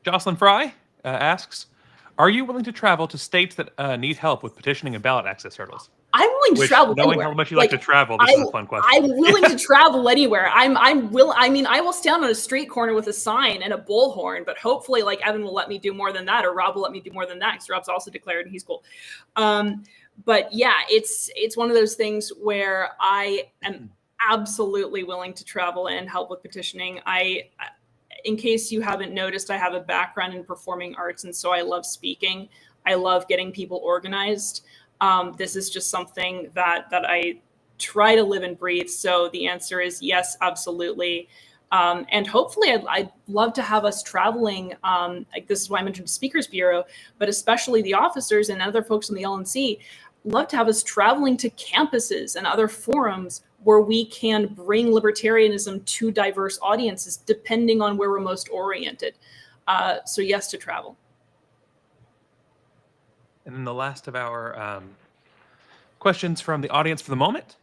S1: Jocelyn Fry asks, are you willing to travel to states that need help with petitioning and ballot access hurdles?
S2: I'm willing to travel
S1: knowing
S2: anywhere.
S1: How much you like to travel, this is a fun question.
S2: I'm willing to travel anywhere. I will stand on a street corner with a sign and a bullhorn, but hopefully like Evan will let me do more than that, or Rob will let me do more than that, because Rob's also declared and he's cool. But yeah, it's one of those things where I am absolutely willing to travel and help with petitioning. In case you haven't noticed, I have a background in performing arts, and so I love speaking. I love getting people organized. This is just something that I try to live and breathe. So the answer is yes, absolutely. And hopefully I'd love to have us traveling. Like this is why I mentioned Speakers Bureau, but especially the officers and other folks in the LNC, love to have us traveling to campuses and other forums where we can bring libertarianism to diverse audiences, depending on where we're most oriented. So yes to travel.
S1: And then the last of our questions from the audience for the moment.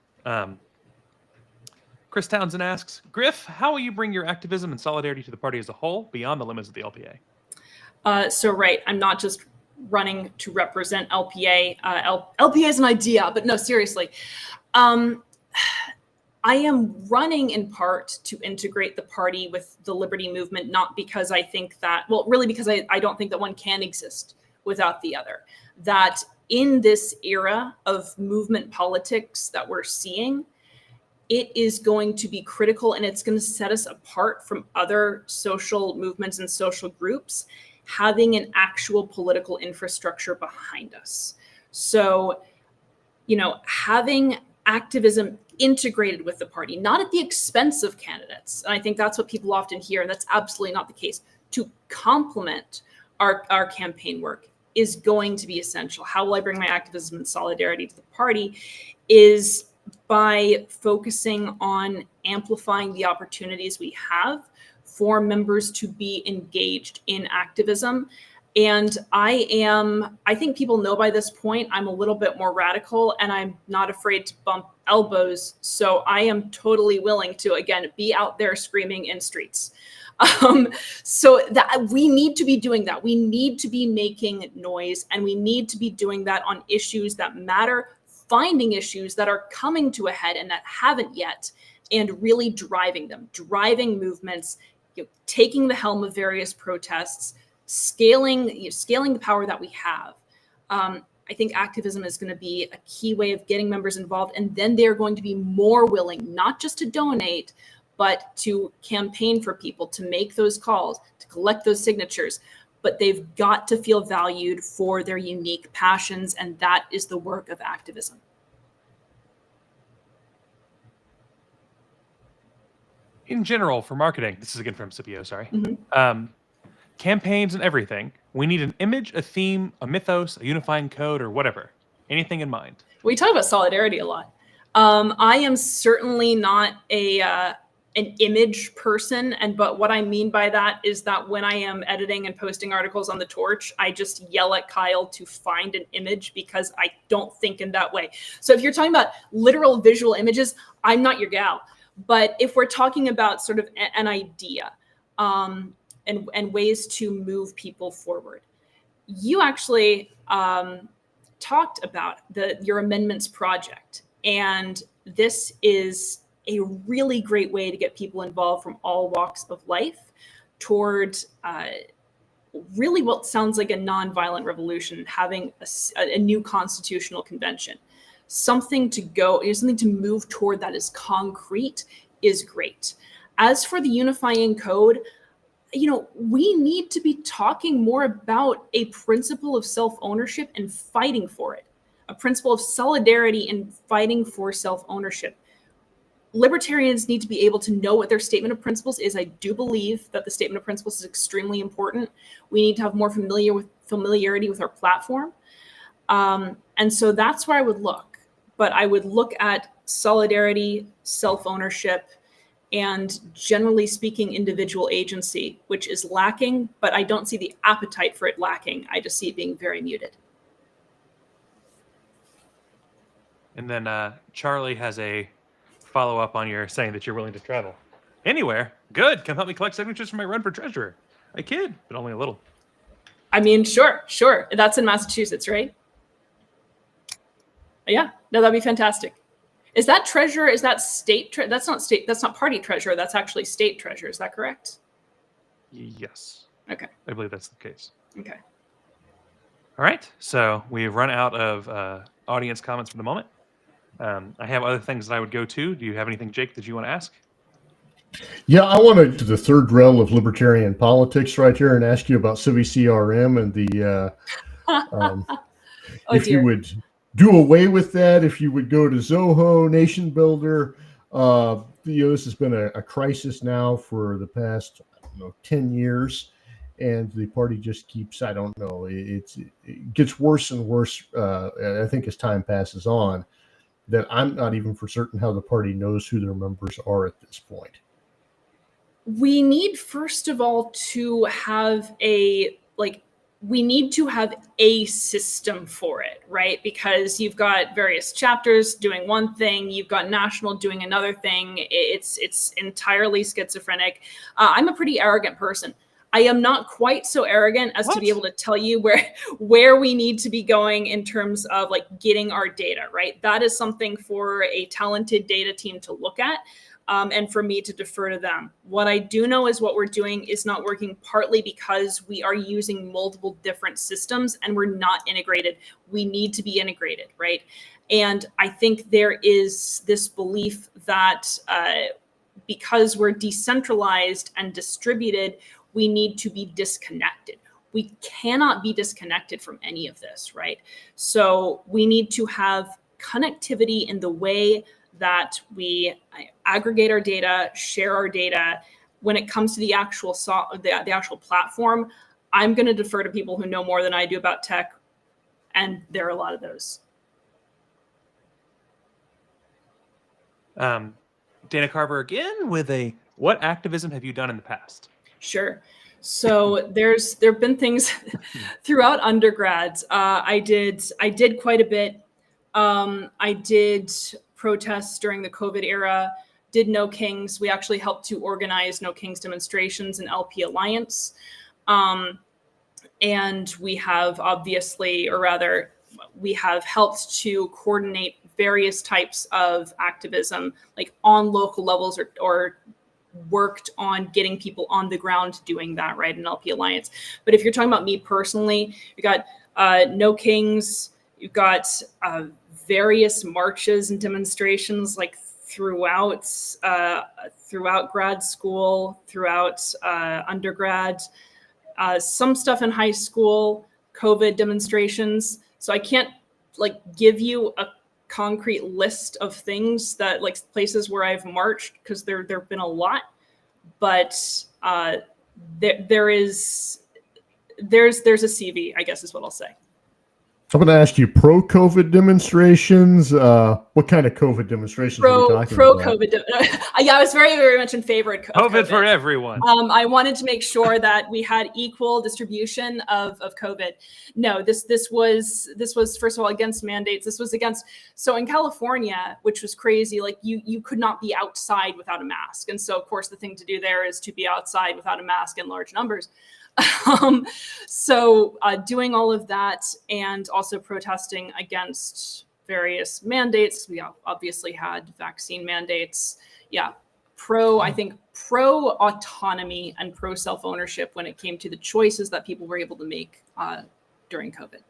S1: Chris Townsend asks, Griff, how will you bring your activism and solidarity to the party as a whole beyond the limits of the LPA?
S2: Right, I'm not just running to represent LPA. LPA is an idea, but no, seriously. I am running in part to integrate the party with the liberty movement, not because I think that, well, really because I don't think that one can exist without the other. That in this era of movement politics that we're seeing, it is going to be critical, and it's going to set us apart from other social movements and social groups, having an actual political infrastructure behind us. So, having activism integrated with the party, not at the expense of candidates. And I think that's what people often hear, and that's absolutely not the case. To complement our campaign work is going to be essential. How will I bring my activism and solidarity to the party is by focusing on amplifying the opportunities we have for members to be engaged in activism And I think people know by this point, I'm a little bit more radical and I'm not afraid to bump elbows. So I am totally willing to, again, be out there screaming in streets. So that we need to be doing that. We need to be making noise, and we need to be doing that on issues that matter, finding issues that are coming to a head and that haven't yet, and really driving them, driving movements, taking the helm of various protests, scaling the power that we have. I think activism is going to be a key way of getting members involved, and then they're going to be more willing, not just to donate, but to campaign for people, to make those calls, to collect those signatures. But they've got to feel valued for their unique passions, and that is the work of activism.
S1: In general, for marketing, this is again from Scipio, sorry.
S2: Mm-hmm.
S1: Campaigns and everything, we need an image, a theme, a mythos, a unifying code, or whatever. Anything in mind?
S2: We talk about solidarity a lot. I am certainly not an image person, but what I mean by that is that when I am editing and posting articles on the Torch, I just yell at Kyle to find an image because I don't think in that way. So if you're talking about literal visual images, I'm not your gal. But if we're talking about sort of an idea and ways to move people forward, you actually talked about your amendments project, and this is a really great way to get people involved from all walks of life toward really what sounds like a nonviolent revolution, having a new constitutional convention. Something to move toward that is concrete is great. As for the unifying code, we need to be talking more about a principle of self-ownership and fighting for it, a principle of solidarity and fighting for self-ownership. Libertarians need to be able to know what their statement of principles is. I do believe that the statement of principles is extremely important. We need to have more familiarity with our platform. And so that's where I would look. But I would look at solidarity, self-ownership, and generally speaking, individual agency, which is lacking, but I don't see the appetite for it lacking. I just see it being very muted.
S1: And then Charlie has a follow-up on your saying that you're willing to travel. Anywhere? Good. Come help me collect signatures for my run for treasurer. I kid, but only a little.
S2: I mean, sure. That's in Massachusetts, right? Yeah, no, that'd be fantastic. Is that treasurer? Is that state? That's not party treasurer. That's actually state treasurer. Is that correct?
S1: Yes.
S2: Okay.
S1: I believe that's the case.
S2: Okay.
S1: All right. So we've run out of audience comments for the moment. I have other things that I would go to. Do you have anything, Jake, that you want to ask?
S3: Yeah, I want to the third rail of libertarian politics right here and ask you about CRM and the if
S2: dear.
S3: you would do away with that, if you would go to Zoho, Nation Builder. This has been a crisis now for the past 10 years, and the party just keeps, I don't know, it gets worse and worse, I think, as time passes on, that I'm not even for certain how the party knows who their members are at this point.
S2: We need, first of all, to have a system for it, right? Because you've got various chapters doing one thing, you've got national doing another thing. It's entirely schizophrenic. I'm a pretty arrogant person. I am not quite so arrogant as to be able to tell you where we need to be going in terms of getting our data, right? That is something for a talented data team to look at. And for me to defer to them. What I do know is what we're doing is not working, partly because we are using multiple different systems and we're not integrated. We need to be integrated, right? And I think there is this belief that because we're decentralized and distributed, we need to be disconnected. We cannot be disconnected from any of this, right? So we need to have connectivity in the way that we aggregate our data, share our data. When it comes to the actual the actual platform, I'm going to defer to people who know more than I do about tech, and there are a lot of those.
S1: Dana Carver again with what activism have you done in the past?
S2: Sure. So there've been things throughout undergrads. I did quite a bit. I did protests during the COVID era. Did No Kings. We actually helped to organize No Kings demonstrations in LP Alliance. And we have obviously, or rather, we have helped to coordinate various types of activism, like on local levels, or worked on getting people on the ground doing that, right, in LP Alliance. But if you're talking about me personally, you got No Kings, you've got various marches and demonstrations, like throughout grad school, throughout undergrad, some stuff in high school, COVID demonstrations. So I can't like give you a concrete list of things that, like, places where I've marched, because there've been a lot, but there's a CV, I guess is what I'll say.
S3: I'm going to ask you pro-COVID demonstrations. What kind of COVID demonstrations are we talking about?
S2: Pro-COVID. Yeah, I was very, very much in favor of
S1: COVID for everyone.
S2: I wanted to make sure that we had equal distribution of COVID. No, this was first of all against mandates. This was against, so in California, which was crazy, like you could not be outside without a mask. And so of course the thing to do there is to be outside without a mask in large numbers. So doing all of that, and also protesting against various mandates. We obviously had vaccine mandates. Yeah. I think pro autonomy and pro self-ownership when it came to the choices that people were able to make during COVID.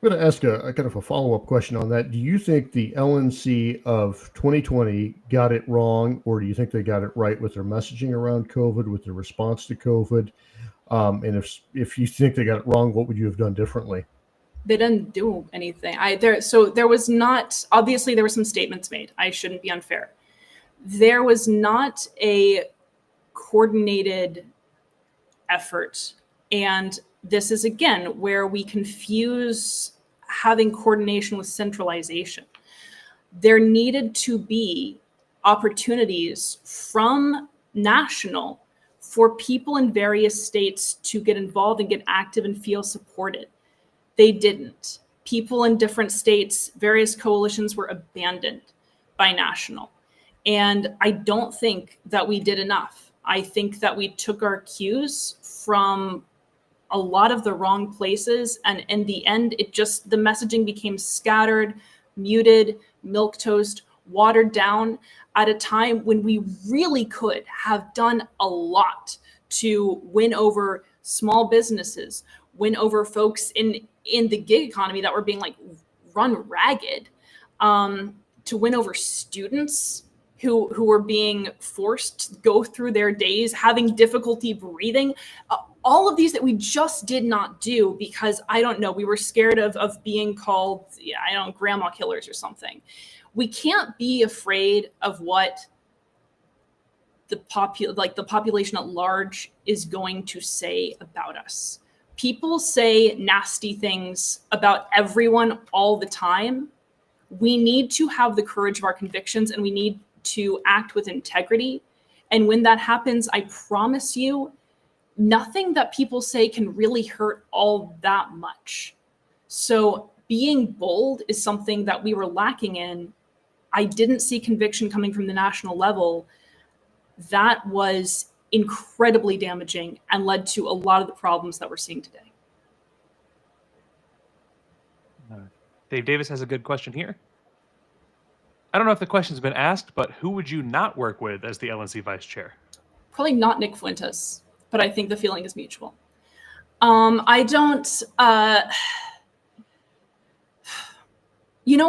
S3: I'm going to ask a kind of a follow-up question on that. Do you think the LNC of 2020 got it wrong, or do you think they got it right with their messaging around COVID, with their response to COVID? And if you think they got it wrong, what would you have done differently?
S2: They didn't do anything. There was not, obviously there were some statements made. I shouldn't be unfair. There was not a coordinated effort. And this is, again, where we confuse having coordination with centralization. There needed to be opportunities from national for people in various states to get involved and get active and feel supported. They didn't. People in different states, various coalitions were abandoned by national. And I don't think that we did enough. I think that we took our cues from a lot of the wrong places. And in the end, the messaging became scattered, muted, milquetoast, watered down at a time when we really could have done a lot to win over small businesses, win over folks in the gig economy that were being like run ragged, to win over students who were being forced to go through their days having difficulty breathing. All of these that we just did not do because, I don't know, we were scared of being called, grandma killers or something. We can't be afraid of what the population at large is going to say about us. People say nasty things about everyone all the time. We need to have the courage of our convictions, and we need to act with integrity. And when that happens, I promise you, nothing that people say can really hurt all that much. So being bold is something that we were lacking in. I didn't see conviction coming from the national level. That was incredibly damaging and led to a lot of the problems that we're seeing today.
S1: Dave Davis has a good question here. I don't know if the question's been asked, but who would you not work with as the LNC vice chair?
S2: Probably not Nick Fuentes, but I think the feeling is mutual. I don't,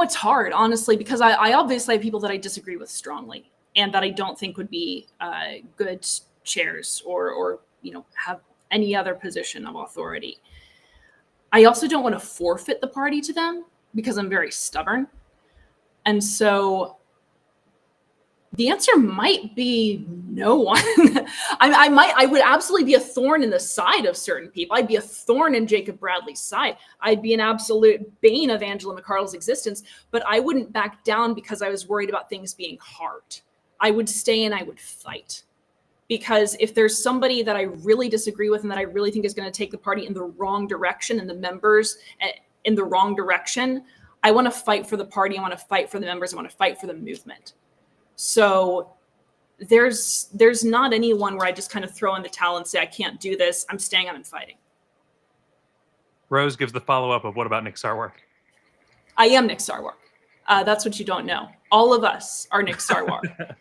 S2: it's hard, honestly, because I obviously have people that I disagree with strongly and that I don't think would be good chairs or have any other position of authority. I also don't want to forfeit the party to them because I'm very stubborn. And so the answer might be no one. I would absolutely be a thorn in the side of certain people. I'd be a thorn in Jacob Bradley's side. I'd be an absolute bane of Angela McArdle's existence, but I wouldn't back down because I was worried about things being hard. I would stay and I would fight. because if there's somebody that I really disagree with and that I really think is going to take the party in the wrong direction and the members in the wrong direction, I want to fight for the party. I want to fight for the members. I want to fight for the movement. So there's not anyone where I just kind of throw in the towel and say, I can't do this. I'm staying on and fighting.
S1: Rose gives the follow-up of, what about Nick Sarwark?
S2: I am Nick Sarwark. That's what you don't know. All of us are Nick Sarwark.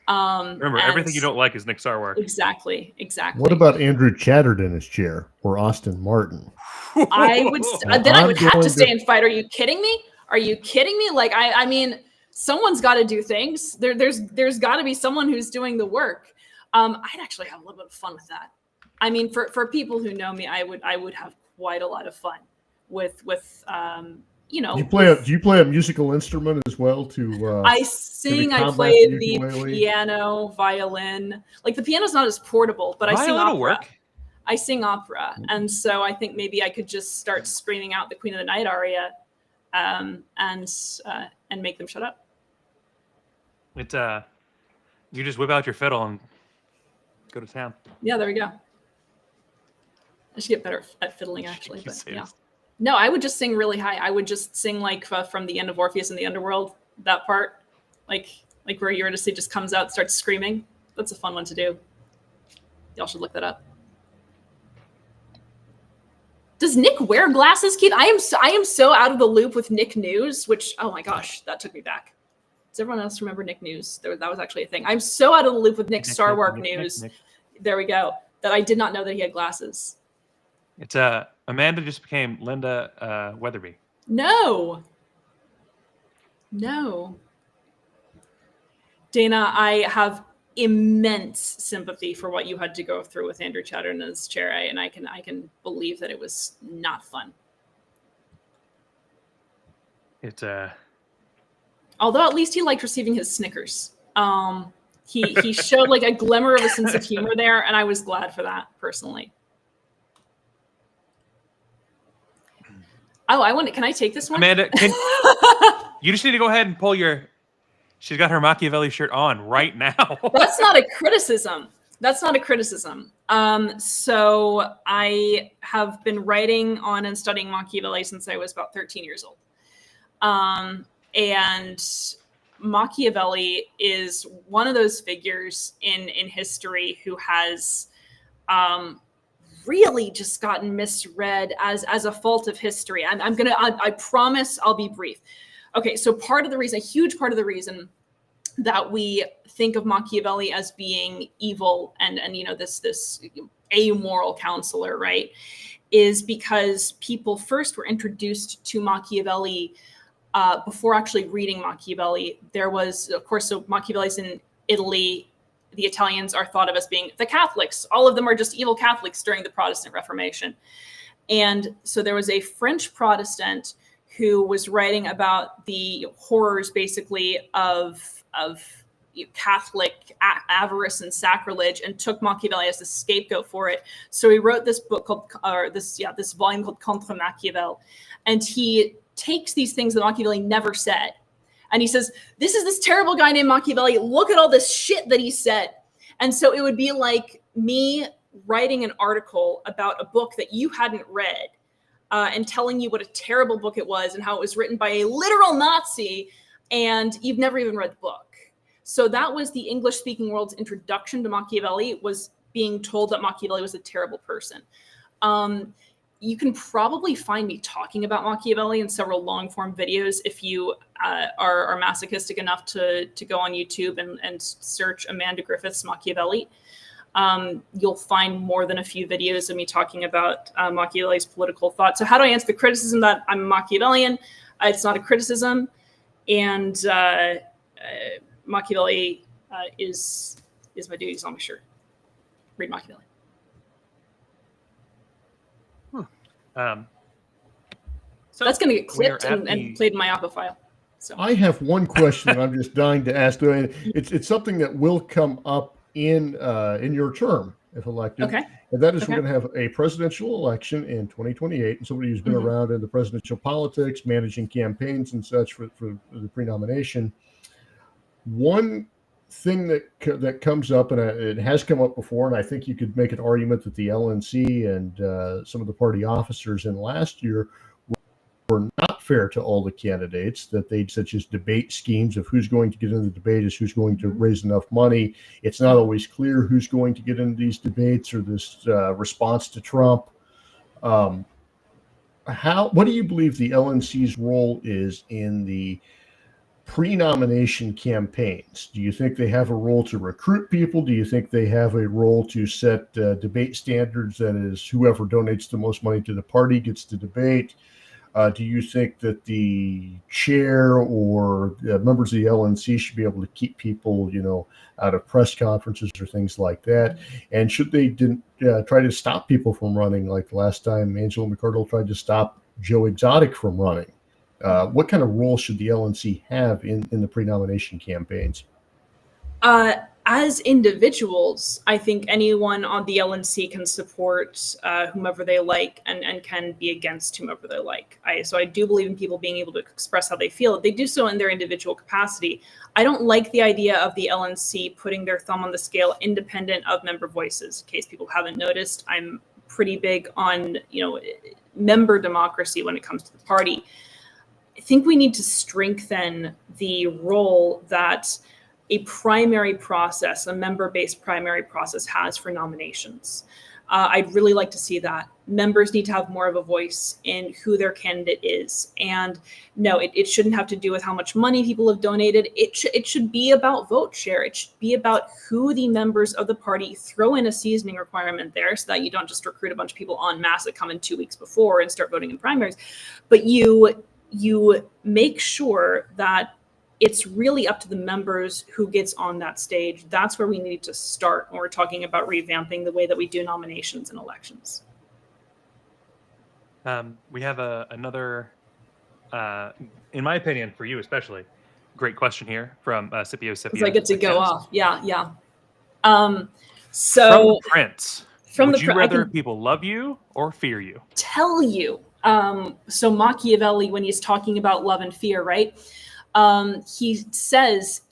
S1: Remember, everything you don't like is Nick Sarwark.
S2: Exactly.
S3: What about Andrew Chatterton's chair or Austin Martin?
S2: I would have to stay and fight. Are you kidding me? Are you kidding me? Like, I mean, someone's got to do things. There's got to be someone who's doing the work. I'd actually have a little bit of fun with that. I mean, for people who know me, I would have quite a lot of fun with you know.
S3: Do you play a musical instrument as well?
S2: I sing. I play the piano, violin. Like, the piano's not as portable, but I sing opera. Work. I sing opera, and so I think maybe I could just start screaming out the Queen of the Night aria, and make them shut up.
S1: It you just whip out your fiddle and go to town.
S2: Yeah, there we go. I should get better at fiddling, actually. But yeah, no, I would just sing really high. I would just sing like from the end of Orpheus in the Underworld, that part, like where Eurydice just comes out, starts screaming. That's a fun one to do. Y'all should look that up. Does Nick wear glasses, Keith? I am so out of the loop with Nick News, which, oh my gosh, that took me back. Does everyone else remember Nick News? That was actually a thing. I'm so out of the loop with Nick Sarwark News. Nick. There we go. That I did not know that he had glasses.
S1: It's Amanda just became Linda Weatherby.
S2: No. Dana, I have immense sympathy for what you had to go through with Andrew Chatterton's chair, and I can believe that it was not fun.
S1: It's
S2: although at least he liked receiving his Snickers. He showed like a glimmer of a sense of humor there, and I was glad for that personally. Oh, can I take this one?
S1: Amanda, you just need to go ahead and pull your. She's got her Machiavelli shirt on right now.
S2: That's not a criticism. So I have been writing on and studying Machiavelli since I was about 13 years old. And Machiavelli is one of those figures in history who has really just gotten misread as a fault of history. I promise I'll be brief. Okay, so a huge part of the reason that we think of Machiavelli as being evil and you know this amoral counselor, right, is because people first were introduced to Machiavelli before actually reading Machiavelli. There was, of course, so Machiavelli's in Italy. The Italians are thought of as being the Catholics. All of them are just evil Catholics during the Protestant Reformation. And so there was a French Protestant who was writing about the horrors, basically, of Catholic avarice and sacrilege, and took Machiavelli as the scapegoat for it. So he wrote this book called, this volume called Contre Machiavel, and he takes these things that Machiavelli never said, and he says, "This is this terrible guy named Machiavelli. Look at all this shit that he said." And so it would be like me writing an article about a book that you hadn't read. And telling you what a terrible book it was and how it was written by a literal Nazi, and you've never even read the book. So that was the English-speaking world's introduction to Machiavelli, was being told that Machiavelli was a terrible person. You can probably find me talking about Machiavelli in several long-form videos if you are masochistic enough to go on YouTube and search Amanda Griffiths Machiavelli. You'll find more than a few videos of me talking about Machiavelli's political thought. So how do I answer the criticism that I'm a Machiavellian? It's not a criticism. And Machiavelli is my duties on my shirt. Read Machiavelli. So that's going to get clipped and played in my APA file. So
S3: I have one question that I'm just dying to ask. It's something that will come up in your term if elected.
S2: Okay.
S3: And that is we're going to have a presidential election in 2028, and somebody who's been around in the presidential politics, managing campaigns and such for the pre-nomination. One thing that comes up, and it has come up before, and I think you could make an argument that the LNC and some of the party officers in last year were not fair to all the candidates, that they'd such as debate schemes of who's going to get into the debate is who's going to raise enough money. It's not always clear who's going to get into these debates or this response to Trump. What do you believe the LNC's role is in the pre-nomination campaigns? Do you think they have a role to recruit people? Do you think they have a role to set debate standards, that is, whoever donates the most money to the party gets to debate? Do you think that the chair or members of the LNC should be able to keep people, out of press conferences or things like that? And should they try to stop people from running, like the last time Angela McArdle tried to stop Joe Exotic from running? What kind of role should the LNC have in the pre-nomination campaigns?
S2: As individuals, I think anyone on the LNC can support whomever they like and can be against whomever they like. So I do believe in people being able to express how they feel. They do so in their individual capacity. I don't like the idea of the LNC putting their thumb on the scale independent of member voices. In case people haven't noticed, I'm pretty big on member democracy when it comes to the party. I think we need to strengthen the role that a primary process, a member-based primary process, has for nominations. I'd really like to see that. Members need to have more of a voice in who their candidate is. And no, it shouldn't have to do with how much money people have donated. It should be about vote share. It should be about who the members of the party throw in a seasoning requirement there, so that you don't just recruit a bunch of people en masse that come in 2 weeks before and start voting in primaries, but you make sure that it's really up to the members who gets on that stage. That's where we need to start when we're talking about revamping the way that we do nominations and elections.
S1: We have another, in my opinion, for you especially, great question here from Scipio.
S2: Because I get to go off. Yeah.
S1: From the Prince, would you rather people love you or fear you?
S2: Tell you. So Machiavelli, when he's talking about love and fear, right? He says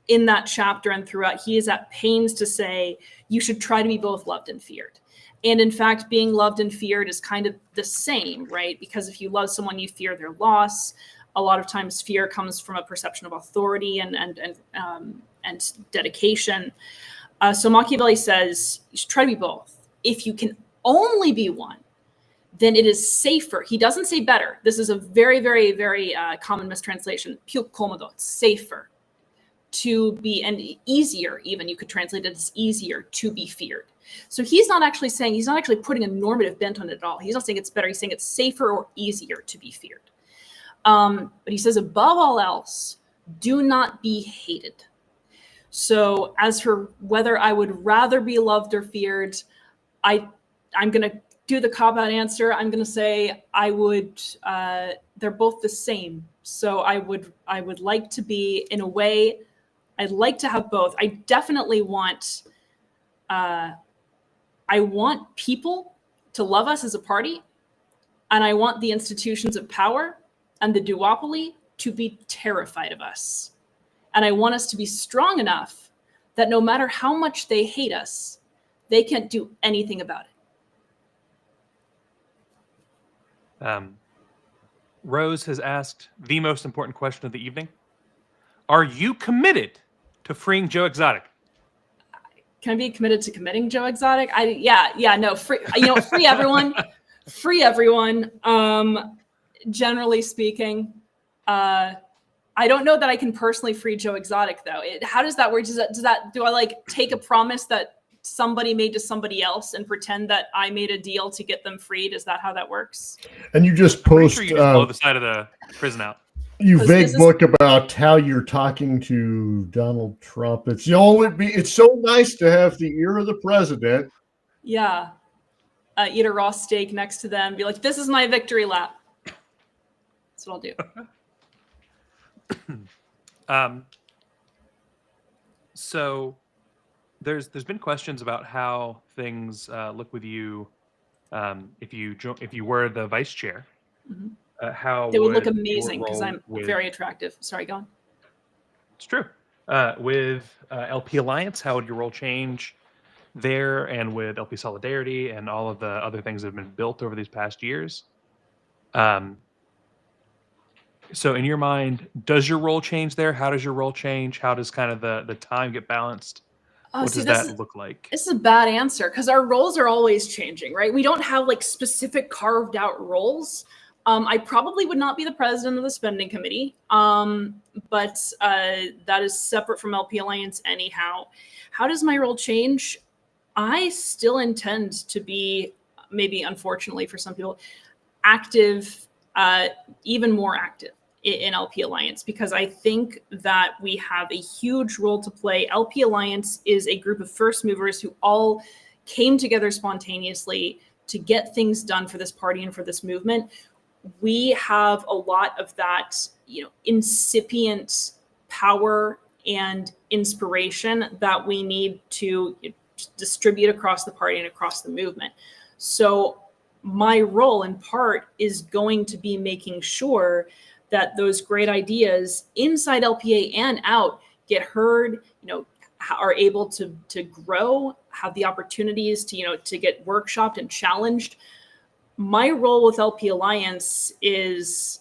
S2: in that chapter and throughout, he is at pains to say you should try to be both loved and feared. And in fact, being loved and feared is kind of the same, right? Because if you love someone, you fear their loss. A lot of times fear comes from a perception of authority and dedication. So Machiavelli says you should try to be both. If you can only be one, then it is safer. He doesn't say better. This is a very, very, very common mistranslation. Più comodo, safer to be, and easier even. You could translate it as easier to be feared. So he's not actually putting a normative bent on it at all. He's not saying it's better. He's saying it's safer or easier to be feared. But he says, above all else, do not be hated. So as for whether I would rather be loved or feared, I'm going to do the cop-out answer. I'm going to say I would. They're both the same. So I would like to be, in a way, I'd like to have both. I definitely want. I want people to love us as a party, and I want the institutions of power and the duopoly to be terrified of us. And I want us to be strong enough that no matter how much they hate us, they can't do anything about it.
S1: Rose has asked the most important question of the evening. Are you committed to freeing Joe Exotic?
S2: Can I be committed to committing Joe Exotic? No, free everyone. Free everyone. Generally speaking, I don't know that I can personally free Joe Exotic though. How does that work? Do I like take a promise that somebody made to somebody else and pretend that I made a deal to get them freed? Is that how that works?
S3: And you just post,
S1: you just blow the side of the prison out.
S3: You vague book about how you're talking to Donald Trump. It's so nice to have the ear of the president.
S2: Yeah. Eat a raw steak next to them. Be like, this is my victory lap. That's what I'll do.
S1: So there's been questions about how things look with you if you were the vice chair.
S2: Mm-hmm.
S1: How
S2: they would look amazing because I'm very attractive. Sorry, go on.
S1: It's true. With LP Alliance, how would your role change there, and with LP Solidarity and all of the other things that have been built over these past years? So in your mind, does your role change there? How does your role change? How does kind of the time get balanced? What
S2: See,
S1: does that look like?
S2: this is a bad answer because our roles are always changing, right? We don't have like specific carved out roles. I probably would not be the president of the spending committee, but that is separate from LP Alliance anyhow. How does my role change? I still intend to be, maybe unfortunately for some people, active, even more active in LP Alliance, because I think that we have a huge role to play. LP Alliance is a group of first movers who all came together spontaneously to get things done for this party and for this movement. We have a lot of that, incipient power and inspiration that we need to distribute across the party and across the movement. So my role in part is going to be making sure that those great ideas inside LPA and out get heard, are able to grow, have the opportunities to get workshopped and challenged. My role with LP Alliance is,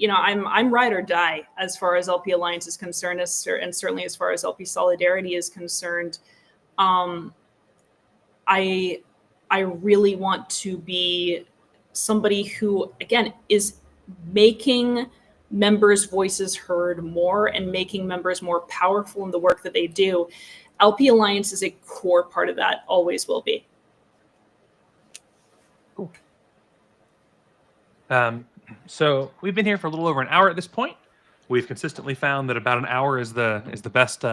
S2: I'm ride or die as far as LP Alliance is concerned, and certainly as far as LP Solidarity is concerned. I really want to be somebody who, again, is making members' voices heard more and making members more powerful in the work that they do. LP Alliance is a core part of that, always will be.
S1: Cool. So we've been here for a little over an hour at this point. We've consistently found that about an hour is the best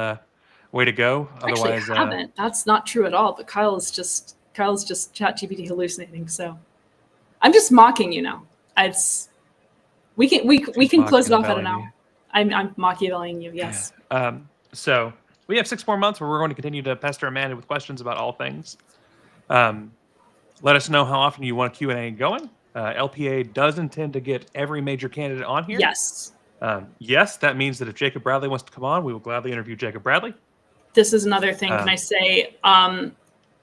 S1: way to go.
S2: Actually,
S1: Otherwise,
S2: haven't. That's not true at all. But Kyle's just ChatGPT hallucinating. So I'm just mocking you now. We can close it off at an hour. I'm Machiavelliing you. Yes.
S1: So we have 6 more months where we're going to continue to pester Amanda with questions about all things. Let us know how often you want Q&A going. LPA does intend to get every major candidate on here.
S2: Yes.
S1: Yes, that means that if Jacob Bradley wants to come on, we will gladly interview Jacob Bradley.
S2: This is another thing. Can I say,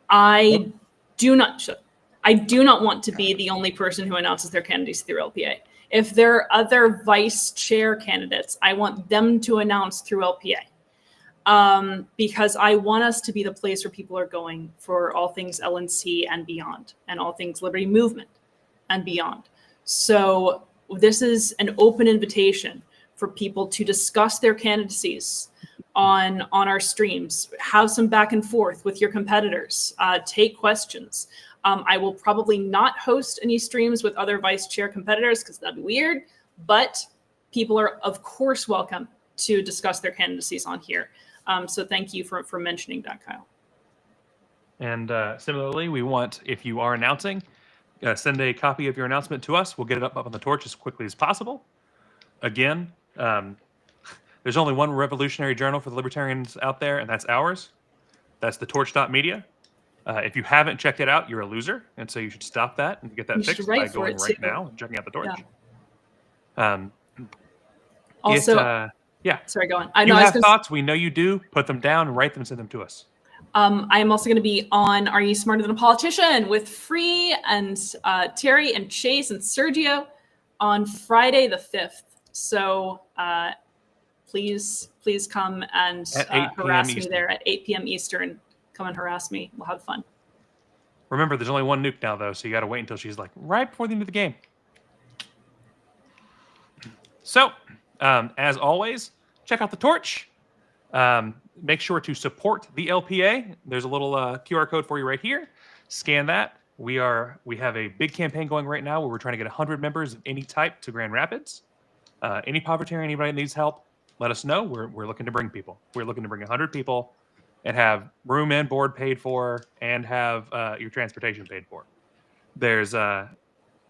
S2: I do not want to be the only person who announces their candidacy through LPA. If there are other vice chair candidates, I want them to announce through LPA, because I want us to be the place where people are going for all things LNC and beyond, and all things Liberty Movement and beyond. So this is an open invitation for people to discuss their candidacies on our streams, have some back and forth with your competitors, take questions. I will probably not host any streams with other vice chair competitors because that'd be weird, but people are of course welcome to discuss their candidacies on here. So thank you for mentioning that, Kyle. And
S1: similarly, we want, if you are announcing, send a copy of your announcement to us. We'll get it up on the torch as quickly as possible. Again, there's only one revolutionary journal for the libertarians out there, and that's ours. That's the torch.media. If you haven't checked it out, you're a loser, and so you should stop that and get that fixed by going right now and checking out the torch.
S2: Yeah. Also,
S1: yeah.
S2: Sorry, go on.
S1: I know you have thoughts. We know you do. Put them down, write them, send them to us.
S2: I am also going to be on Are You Smarter Than a Politician with Free and Terry and Chase and Sergio on Friday the 5th. So please come and harass me there at 8 p.m. Eastern. Come and harass me. We'll have fun.
S1: Remember, there's only one nuke now, though, so you got to wait until she's like right before the end of the game. So, as always, check out the torch. Make sure to support the LPA. There's a little QR code for you right here. Scan that. We have a big campaign going right now where we're trying to get 100 members of any type to Grand Rapids. Any povertarian, anybody needs help, let us know. We're looking to bring people. We're looking to bring 100 people and have room and board paid for and have your transportation paid for. There's all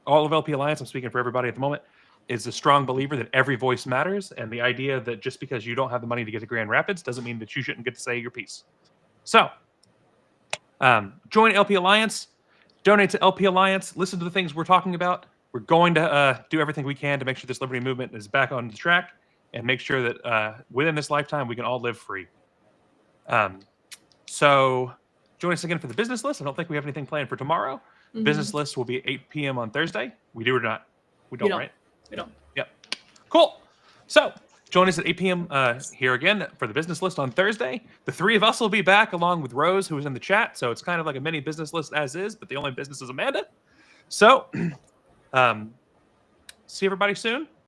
S1: of LP Alliance, I'm speaking for everybody at the moment, is a strong believer that every voice matters, and the idea that just because you don't have the money to get to Grand Rapids doesn't mean that you shouldn't get to say your piece. So, join LP Alliance, donate to LP Alliance, listen to the things we're talking about. We're going to do everything we can to make sure this liberty movement is back on the track, and make sure that within this lifetime we can all live free. So join us again for the business list. I don't think we have anything planned for tomorrow.
S2: Mhm.
S1: Business list will be at 8 p.m. on Thursday. We do or not? We don't, right?
S2: We don't.
S1: Yep. Cool. So join us at 8 p.m. Here again for the business list on Thursday. The three of us will be back along with Rose, who was in the chat. So it's kind of like a mini business list as is, but the only business is Amanda. So see everybody soon.